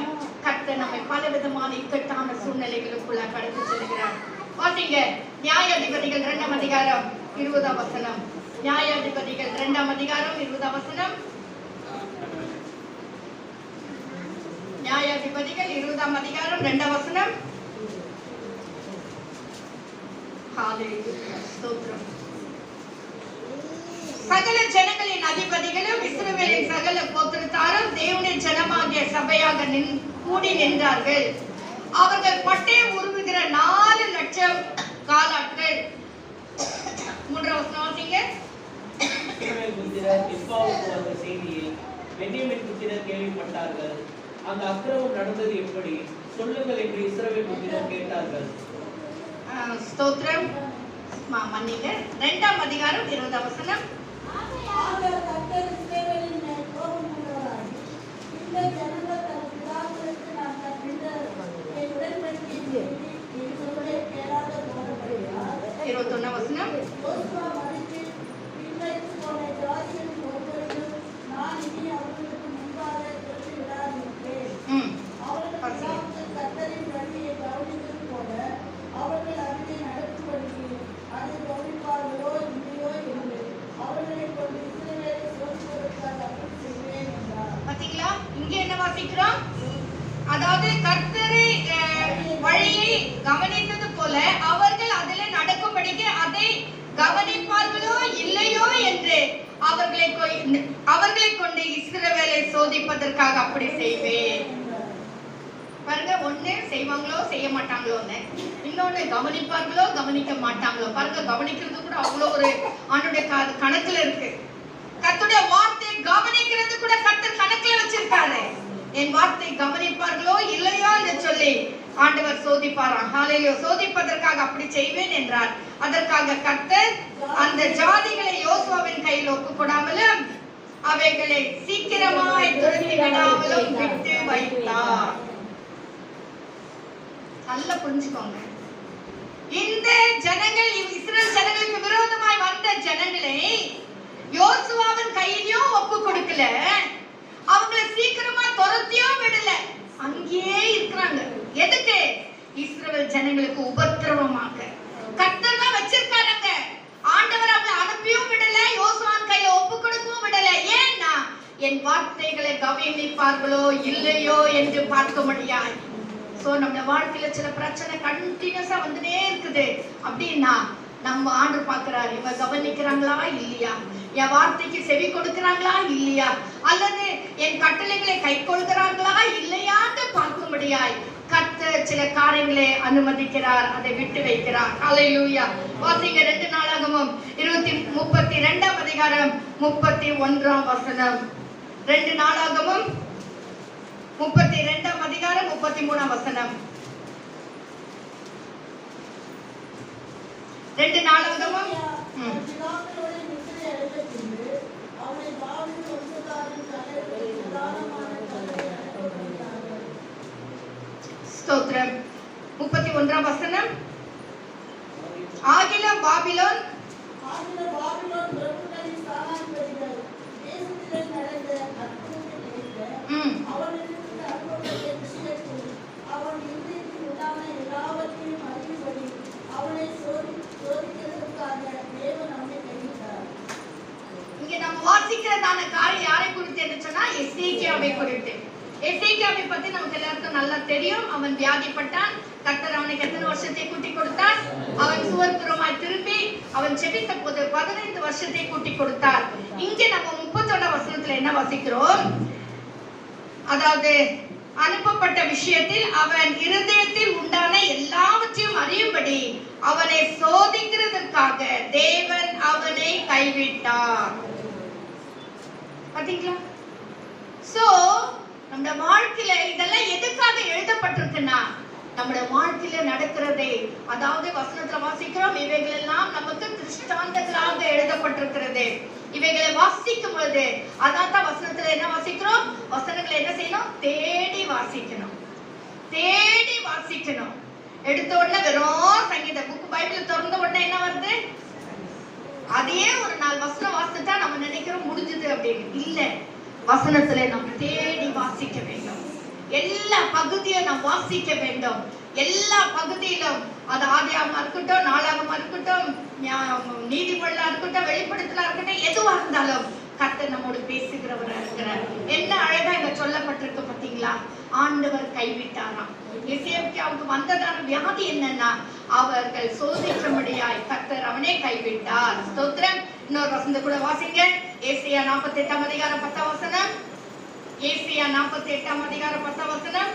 கர்த்தர் நம்மை பலவிதமான இக்கட்டான சூழ்நிலைகளுக்குள்ள கடந்து செல்கிறார். வாசிங்க நியாயாதிபதிகள் 2ஆம் அதிகாரம் 20ஆம் வசனம். நியாயாதிபதிகள் 2ஆம் அதிகாரம் 20ஆம் வசனம். நியாயாதிபதிகள் 20ஆம் அதிகாரம் 2ஆம் வசனம். ஹalleluya ஸ்தோத்திரம். சகல ஜனங்களின் அதிபதிகளும் இஸ்ரவேலின் சகல கோத்திரத்தாரும் தேவனுடைய ஜனமாகிய சபையாக கூடி நின்றார்கள். அவர்கள் பட்டயம் உருவுகிற 4 லட்சம் காலாட்கள். 3ஆம் வசனம் வாசிங்க. இஸ்ரவேல் புத்திரர் எப்பாவுக்கு வந்த செய்தியை பென்யமீன் புத்திரர் கேள்விப்பட்டார்கள். அந்த அக்கிரமம் நடந்தது எப்படி சொல்லுங்கள் என்று இஸ்ரவேல் புத்திரர் கேட்டார்கள். ஸ்தோத்திரம். மன்னிங்க. 2ஆம் அதிகாரம் 20ஆம் வசனம். ஆகையால் கர்த்தர் இஸ்ரவேலின் மேல் கோபம் கொண்டவராகி, இந்த ஜனங்கள் தம் பிதாக்களுக்கு நான் கற்பித்த என் உடன்படிக்கையை மீறி என் சொல்லை கேளாத போனபடியால் 21ஆம் வசனம். யோசுவா மரித்து பின்வைத்துப் போன ஜாதிகளின் ஒருவரையும் நான் இனி அவர்களுக்கு முன்பாக தொட்டு விடாதிருப்பேன். அவர்கள் பிதாக்கள் கர்த்தரின் வழியை கவனித்தது போல அவர்கள் அதிலே நடக்கும்படிக்கு அதை கவனிப்பார்களோ இல்லையோ என்று அவர்களை கொண்டு இஸ்ரவேலை சோதிப்பதற்காக அப்படி செய்வேன் என்றார். பாத்தீங்களா? இங்க என்ன வாசிக்கிறோம்? அதாவது கர்த்தரை வழியை கவனித்தது போல அவர்கள் அதிலே நடக்கும்படிக்கு அதை கவனிப்பார்களோ இல்லையோ என்று அவர்களை கொண்டு இஸ்ரவேலை சோதிப்பதற்காக அப்படி செய்வேன். பாருங்க, ஒண்ணு செய்வாங்களோ செய்ய மாட்டாங்களோன்னு, இன்னொன்னு கவனிப்பார்களோ கவனிக்க மாட்டாங்களோ. பாருங்க, கவனிக்கிறது கூட அவ்வளோ ஒரு ஆண்டுடைய கணக்குல இருக்கு. கர்த்தருடைய வார்த்தை கவனிக்கிறது கூட கர்த்தர் கணக்குல வச்சிருக்காரு. என் வார்த்தை கவனிப்பார்களோ இல்லையோ என்று சொல்லி ஆண்டவர் சோதிப்பாராம். ஹalleluya. சோதிப்பதற்காக அப்படி செய்வேன் என்றார். அதற்காக கர்த்தர் அந்த ஜாதிகளை யோசுவாவின் கையில் ஒப்புக்கொடாமலும் அவைகளை சீக்கிரமாய் துரத்தி விடாமலும் விட்டு வைத்தார். நல்லா புரிஞ்சுக்கோங்க. இந்த ஜனங்கள் இஸ்ரவேல் ஜனங்களுக்கு விரோதமாய் வந்த ஜனங்களை யோசுவாவின் கையிலயும் ஒப்பு கொடுக்கல, அவங்களை சீக்கிரமா துரத்தியும் விடல, அங்கேயே இருக்கிறாங்க. எதுக்கு? இஸ்ரவேல் ஜனங்களுக்கு உபத்திரவமாக கர்த்தர் தான் வச்சிருக்காருங்க. ஆண்டவர் அவங்களை அனுப்பியும் விடல, யோசுவாவின் கையில ஒப்பு கொடுக்கவும் விடல. ஏன்னா என் வார்த்தைகளை கவனிப்பார்களோ இல்லையோ என்று பார்க்க முடியாது. சோ நம்ம வாழ்க்கையில சில பிரச்சனை கண்டினியூஸா வந்துட்டே இருக்குது அப்படின்னா நம்ம ஆண்டு பாக்குறாரு, இவங்க கவனிக்கிறாங்களா இல்லையா, என் வார்த்தைக்கு செவி கொடுக்கிறாங்களா இல்லையா, அல்லது என் கட்டளைகளை கை கொள்கிறாங்களா இல்லையான்னு பார்க்கும்படியாய் கர்த்தர் சில காரியங்களை அனுமதிக்கிறார், அதை விட்டு வைக்கிறார். ஹல்லேலூயா. வாசிங்க 2 நாளாகமம் 32ஆம் அதிகாரம் 31ஆம் வசனம். 2 நாளாகமம் 32ஆம் அதிகாரம் 33ஆம் வசனம். 2 நாளாகமம் பிதாக்களோட முத்திரை அடைந்த பின்பு அவனை தாவீது வம்சத்தாரின் தலைவர்கள் பிரதானமான தலைவர்கள் கொடுத்தார்கள். ஸ்தோத்திரம். 31ஆம் வசனம். ஆகிலும் பாபிலோன் பிரபுக்களின் ஸ்தானாதிபதிகள் தேசத்திலே நடந்த அற்புதத்தை நினைக்க அவனிடத்தில் அனுப்பப்பட்ட விஷயத்தில் அவன் இருதயத்தில் உண்டான எல்லாவற்றையும் அறியும்படி அவனை சோதிக்கிறதற்காக தேவன் அவனை கைவிட்டார். இங்க நம்ம வாசிக்கிறதான காரியம் யாரை குறித்து என்று சொன்னா எசேக்கியாவை குறித்து. எசேக்கியாவை பத்தி நமக்கு எல்லாருக்கும் நல்லா தெரியும். அவன் வியாதிப்பட்டான். கர்த்தர் அவனுக்கு எத்தனை வருஷத்தை கூட்டி கொடுத்தார்? அவன் சுவர்புறமாய் திரும்பி அவன் செபித்த போது 15 வருஷத்தை கூட்டி கொடுத்தார். இங்க நம்ம 31ஆம் வசனத்துல என்ன வாசிக்கிறோம்? அதாவது அனுப்பப்பட்ட விஷயத்தில் அவன் இருதயத்தில் உண்டான எல்லாவற்றையும் அறியும்படி அவனை சோதிக்கிறதற்காக தேவன் அவனை கைவிட்டார். பாத்தீங்களா? சோ நம்ம வாழ்க்கையில இதெல்லாம் எதுக்காக எழுதப்பட்டிருக்குன்னா நம்முடைய வாழ்க்கையில நடக்கிறதே, அதாவது வசனத்துல வாசிக்கிறோம், இவைகள் எல்லாம் நமக்கு திருஷ்டாந்தங்களாக எழுதப்பட்டிருக்கிறது. இவைகளை வாசிக்கும் பொழுது அதான் வசனத்துல என்ன வாசிக்கிறோம்? வசனங்களை என்ன செய்யணும்? தேடி வாசிக்கணும். தேடி வாசிக்கணும். வாசிக்கணும். எடுத்த உடனே வெறும் சங்கீத புக் பைபிள் திறந்த உடனே என்ன வருது? அதே ஒரு 4 வசனம் வாசிச்சா நம்ம நினைக்கிறோம் முடிஞ்சது அப்படின்னு. இல்ல, வசனத்துல நம்ம தேடி வாசிக்க வேண்டும். எல்லா பகுதியும் நாம் வாசிக்க வேண்டும். எல்லா பகுதியிலும் அது ஆதியாகமா இருக்கட்டும், நாளாகமா இருக்கட்டும், நீதிமொழியா இருக்கட்டும், வெளிப்படுத்தலா இருக்கட்டும், எதுவா இருந்தாலும் கர்த்தர் நம்மோடு பேசுகிறவரா இருக்கிறார். என்ன அழகா இங்க சொல்லப்பட்டிருக்கு பாத்தீங்களா? ஆண்டவர் கைவிட்டாராம். எசேக்கியாவுக்கு வந்ததான வியாதி என்னன்னா, அவர்கள் சோதிக்கும்படியாய் கர்த்தர் அவனே கைவிட்டார். ஸ்தோத்திரம். இன்னொரு வசனத்தை கூட வாசிங்க. ஏசாயா 48 அதிகாரம் 10 வசனம். ஏசாயா 48 அதிகாரம் 10 வசனம்.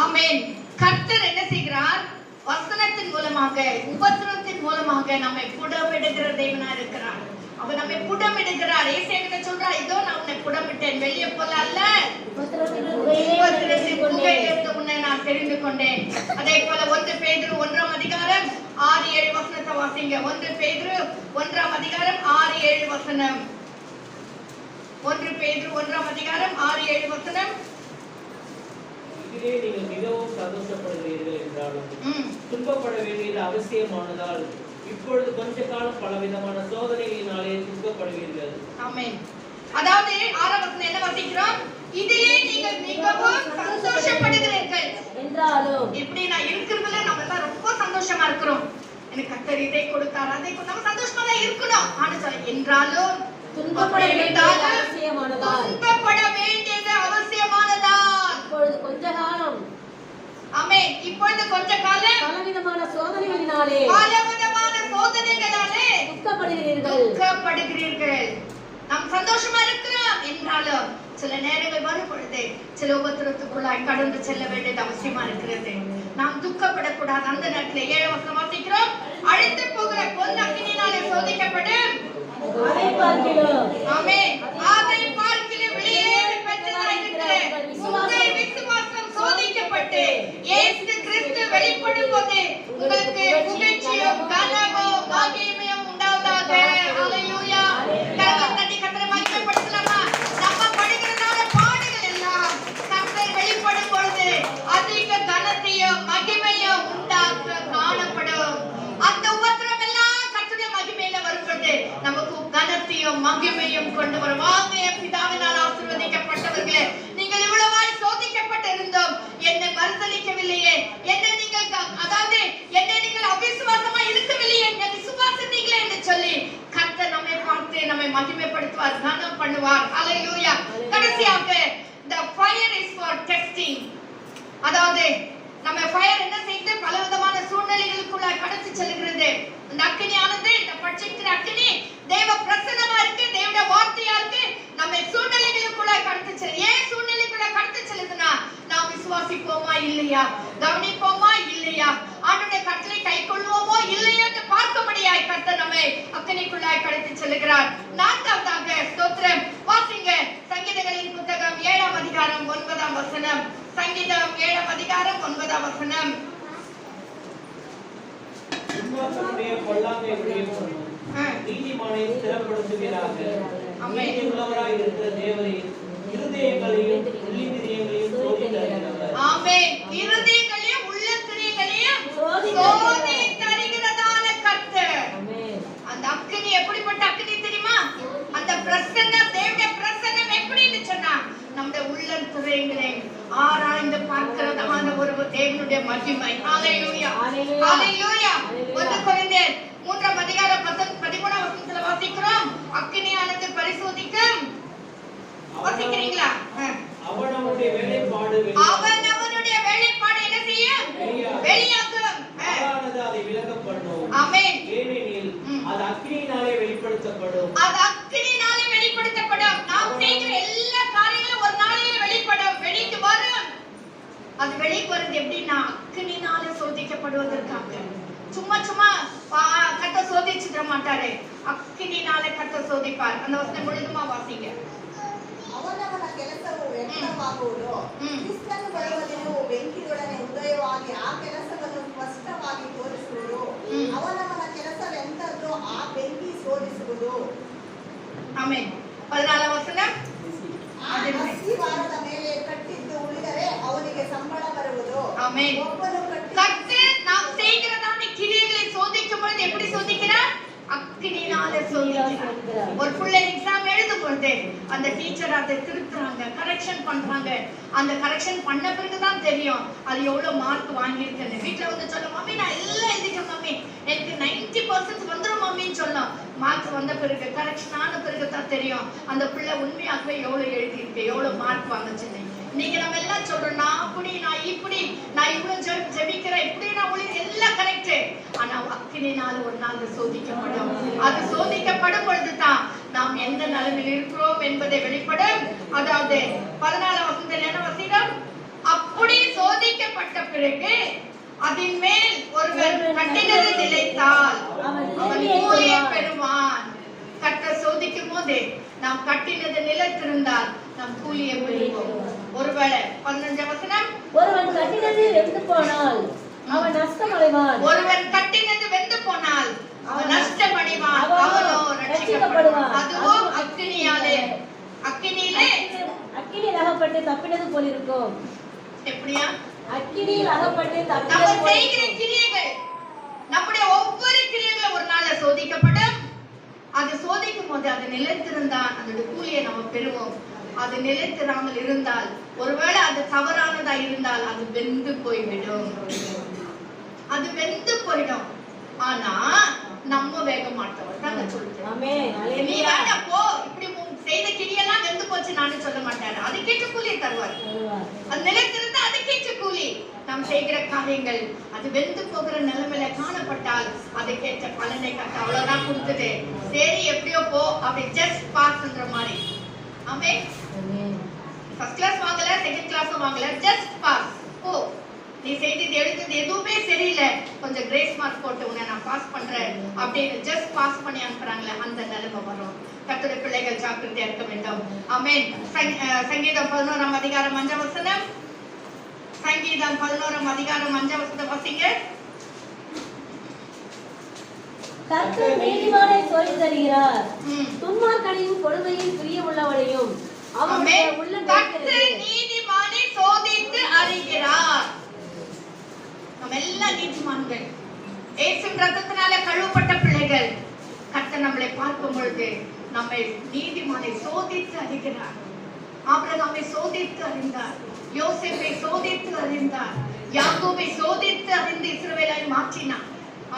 ஆமென். கர்த்தர் என்ன செய்கிறார்? வசனத்தின் மூலமாக, உபத்திரவத்தின் மூலமாக நம்மை புடமிடுகிற தேவனா இருக்கிறார். அவர் நம்மை புடமிடுகிறார். ஏசாயா சொல்றார், இதோ நான் உன்னை புடமிட்டேன், வெளியே போல அல்ல, உபத்திரவத்தின் புகையிலிருந்து உன்னை நான் தெரிந்து கொண்டேன். அதே போல 1 பேதுரு 1 அதிகாரம் 6-7 வசனத்தை வாசிங்க. 1 பேதுரு 1 அதிகாரம் 6-7 வசனம். 1 பேதுரு 1 அதிகாரம் 6-7 வசனம். இதிலே நீங்கள் மிகவும் சந்தோஷப்படுகிறீர்கள் என்றாலும் துன்பப்பட வேண்டியது அவசியமானதால் இப்பொழுது கொஞ்ச காலம் பலவிதமான சோதனைகளினாலே துன்பப்படுவீர்கள். ஆமென். அதாவது 6 வசனம் என்ன வாசிக்கிறோம்? இதிலே நீங்கள் மிகவும் சந்தோஷப்படுகிறீர்கள் என்றாலும். இப்படி நான் இருக்கிறதுல நம்ம எல்லாம் ரொம்ப சந்தோஷமா இருக்கிறோம். எனக்கு கர்த்தர் இதை கொடுத்தார், அதை நம்ம சந்தோஷமா தான் இருக்கணும். ஆனா சொல்ல என்றாலும் துன்பப்பட வேண்டியது அவசியமானதால் இப்பொழுது கொஞ்ச காலம். ஆமென். இப்பொழுது கொஞ்ச காலம் பலவிதமான சோதனைகளினாலே துக்கப்படுகிறீர்கள். நாம் சந்தோஷமா இருக்கிறோம் என்றாலும் சில நேரங்கள் வரும் பொழுது சில உபத்திரத்துக்குள்ளாய் கடந்து செல்ல வேண்டியது அவசியமா இருக்கிறது. நாம் துக்கப்படக்கூடாது. அந்த நேரத்துல 7 வசனம் வாசிக்கிறோம். அழித்து போகிற பொன் அக்கினியினாலே சோதிக்கப்படும். ஆமென். அதை பார்க்கிலும் வெளியேறி பெற்றதாயிருக்கிற உங்கள் விசுவாசம் சோதிக்கப்பட்டு இயேசு கிறிஸ்து வெளிப்படும் போது உங்களுக்கு புகழ்ச்சியும் கனமும் மகிமையும் உண்டாவதாக. ஹல்லேலூயா. கரங்களை தட்டி கர்த்தரை மகிமைப்படுத்தலாமா? நம்ம படுகிறதான பாடுகள் எல்லாம் கர்த்தர் வெளிப்படும் பொழுது அதிக கனத்தையும் மகிமையும் உண்டாக காணப்படும். அந்த உபத்திரம் எல்லாம் கர்த்தருடைய மகிமையில வரும்பொழுது நமக்கு கனத்தையும் மகிமையும் கொண்டு வரும். வாங்க என் பிதாவினால் ஆசீர்வதிக்கப்பட்டவர்களே, நீங்கள் இவ்வளவாய் சோதிக்கப்பட்டிருந்தோம் என்னை மறுதலிக்கவில்லையே, என்னை நீங்கள் அதாவது என்னை நீங்கள் அவிசுவாசமா இருக்கவில்லையே, என்னை விசுவாசித்தீங்களே என்று சொல்லி கர்த்தர் நம்மை பார்த்து நம்மை மகிமைப்படுத்துவார், கனம் பண்ணுவார். ஹல்லேலூயா. கடைசியாக the fire is for testing. அதாவது நம்ம ஃபயர் என்ன செய்து பல விதமான சூழ்நிலைகளுக்குள்ள கடத்தி செல்கிறது. இந்த அக்கினியானது, இந்த பட்சிக்கிற அக்கினி தேவ பிரசன்னமா இருக்கு, தேவனுடைய வார்த்தையா இருக்கு, நம்ம சூழ்நிலைகளுக்குள்ள கடத்தி செல்லுது. ஏன் சூழ்நிலைக்குள்ள கடத்தி செல்லுதுன்னா நாம் விசுவாசிப்போமா இல்லையா, கவனிப்போமா இல்லையா, ஆண்டவருடைய கட்டளை கை கொள்வோமோ இல்லையா என்று பார்க்கும்படியாய் கர்த்தர் நம்மை அக்கினிக்குள்ளாய் கடத்தி செல்கிறார். 4வது ஸ்தோத்திரம் வாசிங்க. சங்கீதங்களின் புத்தகம் 7 அதிகாரம் 9 வசனம். சங்கீதம் 7 அதிகாரம் 9 வசனம். துன்மார்க்கனுடைய பொல்லாங்கை விழியும் பண்ணும், நீதிமானை ஸ்திரப்படுத்துவீராக. நீதி உள்ளவராய் இருக்கிற தேவரே, இருதயங்களையும் உள்ளிந்திரியங்களையும் சோதித்தருகிறவர். ஆமென். இருதயங்களையும் உள்ளந்திரியங்களையும் சோதித்தருகிறதான கர்த்தர். ஆமென். அந்த அக்கினி எப்படிப்பட்ட அக்கினி தெரியுமா? அந்த பிரசன்னம், தேவனுடைய பிரசன்னம் எப்படின்னு சொன்னா நம்முடைய உள்ளந்திரியங்களை ஆராய்ந்து பார்க்கிறதான ஒரு தேவனுடைய மகிமை. ஹல்லேலூயா. ஹல்லேலூயா. 1 கொரிந்தியர் 3 அதிகாரம் 13 வசனத்துல வாசிக்கிறோம். அக்கினியானது பரிசோதிக்கும். வாசிக்கிறீங்களா? அவனவனுடைய வேலைப்பாடு என்ன செய்யும்? வெளியாக்கும். அதை விலகப் பண்ணும். ஆமென். ஏனெனில் அது அக்கினியினாலே வெளிப்படுத்தப்படும். அது அக்கினியினாலே வெளிப்படுத்தப்படும். நாம் செய்கிற எல்லா காரியங்களும் ஒரு நாளிலே வெளிப்படும், வெளிக்கு வரும். அது வெளிக்கு வருது எப்படின்னா அக்கினியினாலே சோதிக்கப்படுவதற்காக. சும்மா கர்த்தர் சோதிச்சிட மாட்டாரு, அக்கினியினாலே கர்த்தர் சோதிப்பார். அந்த வசனம் முழுதுமா வாசிங்க. ಅವನವನ ಕೆಲಸವು ವ್ಯಕ್ತವಾಗುವುದು, ಕ್ರಿಸ್ತನು ಬರುವದಿನವು ಬೆಂಕಿಯೊಡನೆ ಉದಯವಾಗಿ ಆ ಕೆಲಸವನ್ನು ಸ್ಪಷ್ಟವಾಗಿ ತೋರಿಸುವುದು. ಅವನವನ ಕೆಲಸ ಬರುವುದು. ಆಮೆನ್. 14ನೇ ವಚನ. ಅಸ್ತಿವಾರದ ಮೇಲೆ ಕಟ್ಟಿದ್ದು ಉಳಿದರೆ ಅವನಿಗೆ ಸಂಬಳ ಬರುವುದು. ஆமென். ಒಬ್ಬನು கர்த்தர் நாம் செய்கிறதான கிரியைகளை சோதிக்கும் பொழுது எப்படி சோதிக்கிறார்? அக்கினியினால சோதிக்கிறார். ஒரு பிள்ளை எக்ஸாம் எழுதும் பொழுது அந்த டீச்சர் அதை திருத்துறாங்க, கரெக்ஷன் பண்றாங்க. அந்த கரெக்ஷன் பண்ண பிறகுதான் தெரியும் அது எவ்வளவு மார்க் வாங்கியிருக்குன்னு. வீட்டுல வந்து சொல்லும், மம்மி நான் எல்லாம் எழுதிட்டேன் மம்மி, எனக்கு 90% வந்துடும் மம்மின்னு சொல்லும். மார்க் வந்த பிறகு, கரெக்ஷன் ஆன பிறகு தான் தெரியும் அந்த பிள்ளை உண்மையாகவே எவ்வளவு எழுதியிருக்கு, எவ்வளவு மார்க் வாங்குச்சுன்னு. இன்னைக்கு நம்ம எல்லாம் சொல்றோம், நான் அப்படி, நான் இப்படி, நான் இவ்வளவு ஜெபிக்கிறேன், இப்படி நான் எல்லாம் கரெக்ட். ஆனா அக்கினினால ஒரு நாள் சோதிக்கப்படும். அது சோதிக்கப்படும் பொழுதுதான் நாம் எந்த நிலைமையில் இருக்கிறோம் என்பதை வெளிப்படும். அதாவது 14 வசனத்தில் என்ன வசனம்? அப்படி சோதிக்கப்பட்ட பிறகு அதன் மேல் ஒருவர் கட்டினது நிலைத்தால் அவன் கூலியை பெறுவான். கர்த்தர் சோதிக்கும் போது நாம் கட்டினது நிலைத்திருந்தால் நாம் கூலியை பெறுவோம். ஒருவேளை 15 வசனம், ஒருவன் கட்டினது வெந்து போனால் அவன் நஷ்டமடைவான். ஒருவன் கட்டினது வெந்து போனால் அவன் நஷ்டமடைவான், அவனோ ரட்சிக்கப்படுவான். அதுவும் அக்கினியிலே அக்கினியில் அகப்பட்டு தப்பினது போல் இருக்கும். எப்படியா? அக்கினியில் அகப்பட்டு நம்ம தப்பினது போல் செய்கிற கிரியைகள், நம்முடைய ஒவ்வொரு கிரியைகளும் ஒரு நாள்ல சோதிக்கப்படும். அது சோதிக்கும் போது அது நிலைத்திருந்தால் அதோட கூலியை நம்ம பெறுவோம். அது நிலைத்திராமல் இருந்தால், ஒருவேளை அது தவறானதா இருந்தால் அது வெந்து போய்விடும். அது வெந்து போயிடும். ஆனா நம்ம வேக மாட்டோம். சொல்றேன், ஆமென். நீ வேண்டாம் போ, இப்படி செய்த கிரியெல்லாம் வெந்து போச்சு நானும் சொல்ல மாட்டாரு. அதுக்கேற்ற கூலியை தருவார். அது நிலைத்திருந்தா அதுக்கேற்ற கூலி. நாம் செய்கிற காரியங்கள் அது வெந்து போகிற நிலைமையில காணப்பட்டால் அதுக்கேற்ற பலனை கட்ட அவ்வளவுதான் கொடுத்துட்டு சரி எப்படியோ போ அப்படி ஜஸ்ட் பாஸ்ன்ற மாதிரி. ஆமென். ஃபர்ஸ்ட் கிளாஸ் வாங்கல, செகண்ட் கிளாஸும் வாங்கல, ஜஸ்ட் பாஸ் போ. நீ செய்தது எழுதுறது எதுவுமே சரியில்லை, கொஞ்சம் கிரேஸ் மார்க் போட்டு உன்னை நான் பாஸ் பண்றேன் அப்படின்னு ஜஸ்ட் பாஸ் பண்ணி அனுப்புறாங்களே, அந்த நிலைமை வரும். கர்த்தருடைய பிள்ளைகள் ஜாக்கிரதையா இருக்க வேண்டும். ஆமென். சங்கீதம் 11ஆம் அதிகாரம் 5ஆம் வசனம். சங்கீதம் 11ஆம் அதிகாரம் 5ஆம் வசனம் வாசிங்க. கர்த்தர் நீதிமானை சோதித்து அறிகிறார், துன்மார்க்கனையும் கொடுமையில் பிரியமுள்ளவனையும் அவனுடைய உள்ளம் கர்த்தர் நீதிமானை சோதித்து அறிகிறார். நம்ம எல்லாம் நீதிமான்கள், இயேசுவின் ரத்தத்தினால கழுவப்பட்ட பிள்ளைகள். கர்த்தர் நம்மளை பார்க்கும் பொழுது நம்மை நீதிமானை சோதித்து அறிகிறார். ஆபிரகாமை சோதித்து அறிந்தார், யோசேப்பை சோதித்து அறிந்தார், யாக்கோபை சோதித்து அறிந்து இஸ்ரவேலை மாற்றினார்.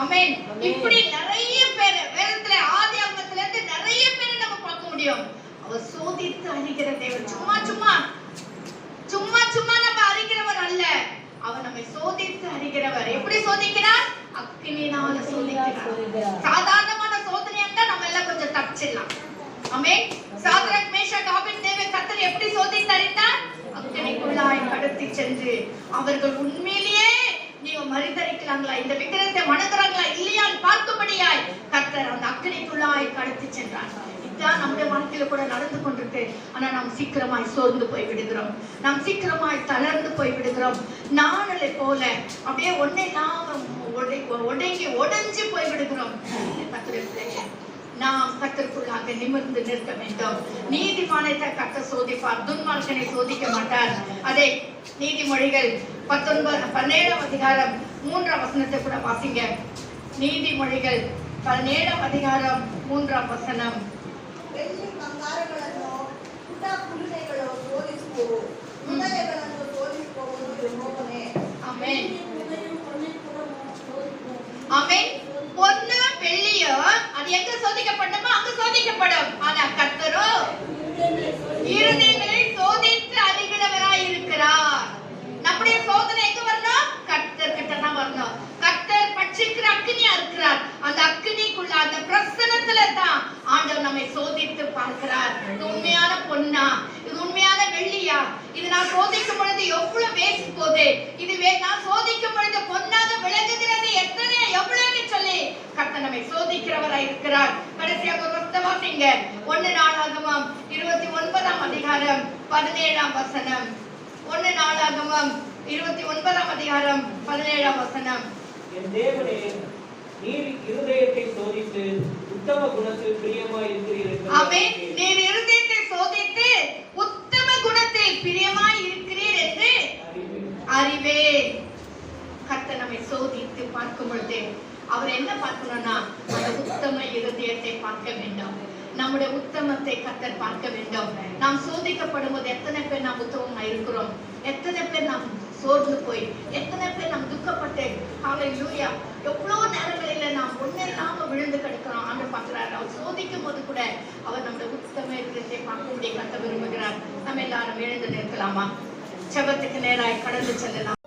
ஆமென். இப்படி நிறைய பேர் வேதத்துல ஆதியாகமத்துல இருந்து நிறைய பேரை நம்ம பார்க்க முடியும். அவர் சோதித்து அறிகிற தேவன். சும்மா சும்மா சும்மா சும்மா நம்ம அறிகிறவர் அல்ல, அவர் நம்மை சோதித்து அறிகிறவர். எப்படி சோதிக்கிறார்? அக்கினியினால சோதிக்கிறார். சாதாரணமான சோதனையா நம்ம எல்லாம் கொஞ்சம் தப்பிச்சிடலாம். ஆமென். சாத்ராக் மேஷாக் ஆபேத்நேகோ கர்த்தர் எப்படி சோதித்து அறிந்தார்? அக்கினிக்குள்ளாய் கடத்தி சென்று அவர்கள் உண்மையிலேயே நீங்க மறுதரிக்கலாங்களா, இந்த விக்கிரகத்தை வணங்குறாங்களா இல்லையான்னு பார்க்கும்படியாய் கர்த்தர் அந்த அக்கினிக்குள்ளாய் கடத்தி சென்றார். இதுதான் நம்முடைய வாழ்க்கையில கூட நடந்து கொண்டிருக்கு. ஆனா நாம் சீக்கிரமாய் சோர்ந்து போய் விடுகிறோம், நாம் சீக்கிரமாய் தளர்ந்து போய் விடுகிறோம். நாணலை போல அப்படியே ஒன்னே நாம் உடைஞ்சு போய் விடுகிறோம். நாம் கர்த்தருக்குள்ளாக நிமிர்ந்து நிற்க வேண்டும். நீதிமானை கர்த்தர் சோதிப்பார், துன்மார்க்கனை சோதிக்க மாட்டார். அதே நீதிமொழிகள் 17ஆம் அதிகாரம் 3ஆம் வசனத்தை கூட வாசிங்க. நீதிமொழிகள் 17ஆம் அதிகாரம் 3ஆம் வசனம். ಬೆಳ್ಳಿ ಬಂಗಾರಗಳನ್ನು ಪುಟ ಕುಲುಮೆಗಳು ಸೋಲಿಸುವವು, ಹೃದಯಗಳನ್ನು ಸೋಲಿಸುವವನು ಯೆಹೋವನೇ. ஆமென். ஆமென். பொன்னு வெள்ளியோ அது எங்க சோதிக்கப்படணுமோ அங்க சோதிக்கப்படும். ஆனா கர்த்தரோ இருதயங்களை சோதித்து அறிகிறவராய் இருக்கிறார். நம்முடைய சோதனை எங்க வரணும்? கர்த்தர் கிட்ட தான் வரணும். கர்த்தர் பட்சிக்கிற அக்கினியா இருக்கிறார். அந்த அக்கினிக்குள்ள அந்த பிரசன்னத்துல தான் ஆண்டவர் நம்மை சோதித்து பார்க்கிறார். இது உண்மையான பொன்னா, இது உண்மையான வெள்ளியா, இது நான் சோதிக்கும் பொழுது எவ்வளவு வேஸ்ட் போகுது, இது நான் சோதிக்கும் பொழுது பொன்னாக விளங்குகிறது எத்தனை எவ்வளவுன்னு சொல்லி கர்த்தர் நம்மை சோதிக்கிறவராய் இருக்கிறார். கடைசியாக ஒரு வசனம் வாசிங்க. 1 நாளாகமம் 29ஆம் அதிகாரம் 17ஆம் வசனம். 1 நாளாகமம் 29ஆம் அதிகாரம் 17ஆம் வசனம். என் தேவனே, நீர் இருதயத்தை சோதித்து உத்தம குணத்தில் பிரியமாய் இருக்கிறீர்கள். ஆமென். நீர் இருதயத்தை சோதித்து உத்தம குணத்தில் பிரியமாய் இருக்கிறீர் என்று அறிவேன். கர்த்தர் நம்மை சோதித்து பார்க்கும் பொழுது அவர் என்ன பார்க்கணும்னா அந்த உத்தம இருதயத்தை பார்க்க வேண்டும். நம்முடைய உத்தமத்தை கர்த்தர் பார்க்க வேண்டும். நாம் சோதிக்கப்படும் போது எத்தனை பேர் நாம் உத்தமமா இருக்கிறோம், எத்தனை பேர் நாம் சோர்ந்து போய், எத்தனை பேர் நாம் துக்கப்பட்டு, ஹல்லேலூயா, எவ்வளவு நேரங்களில நாம் ஒண்ணு இல்லாம விழுந்து கிடக்கிறோம். ஆண்டவர் பார்க்கிறார். அவர் சோதிக்கும் போது கூட அவர் நம்முடைய உத்தம இருதயத்தை பார்க்க முடிய கர்த்தர் விரும்புகிறார். நம்ம எல்லாரும் எழுந்து நிற்கலாமா? ஜெபத்துக்கு நேராய் கடந்து செல்லலாம்.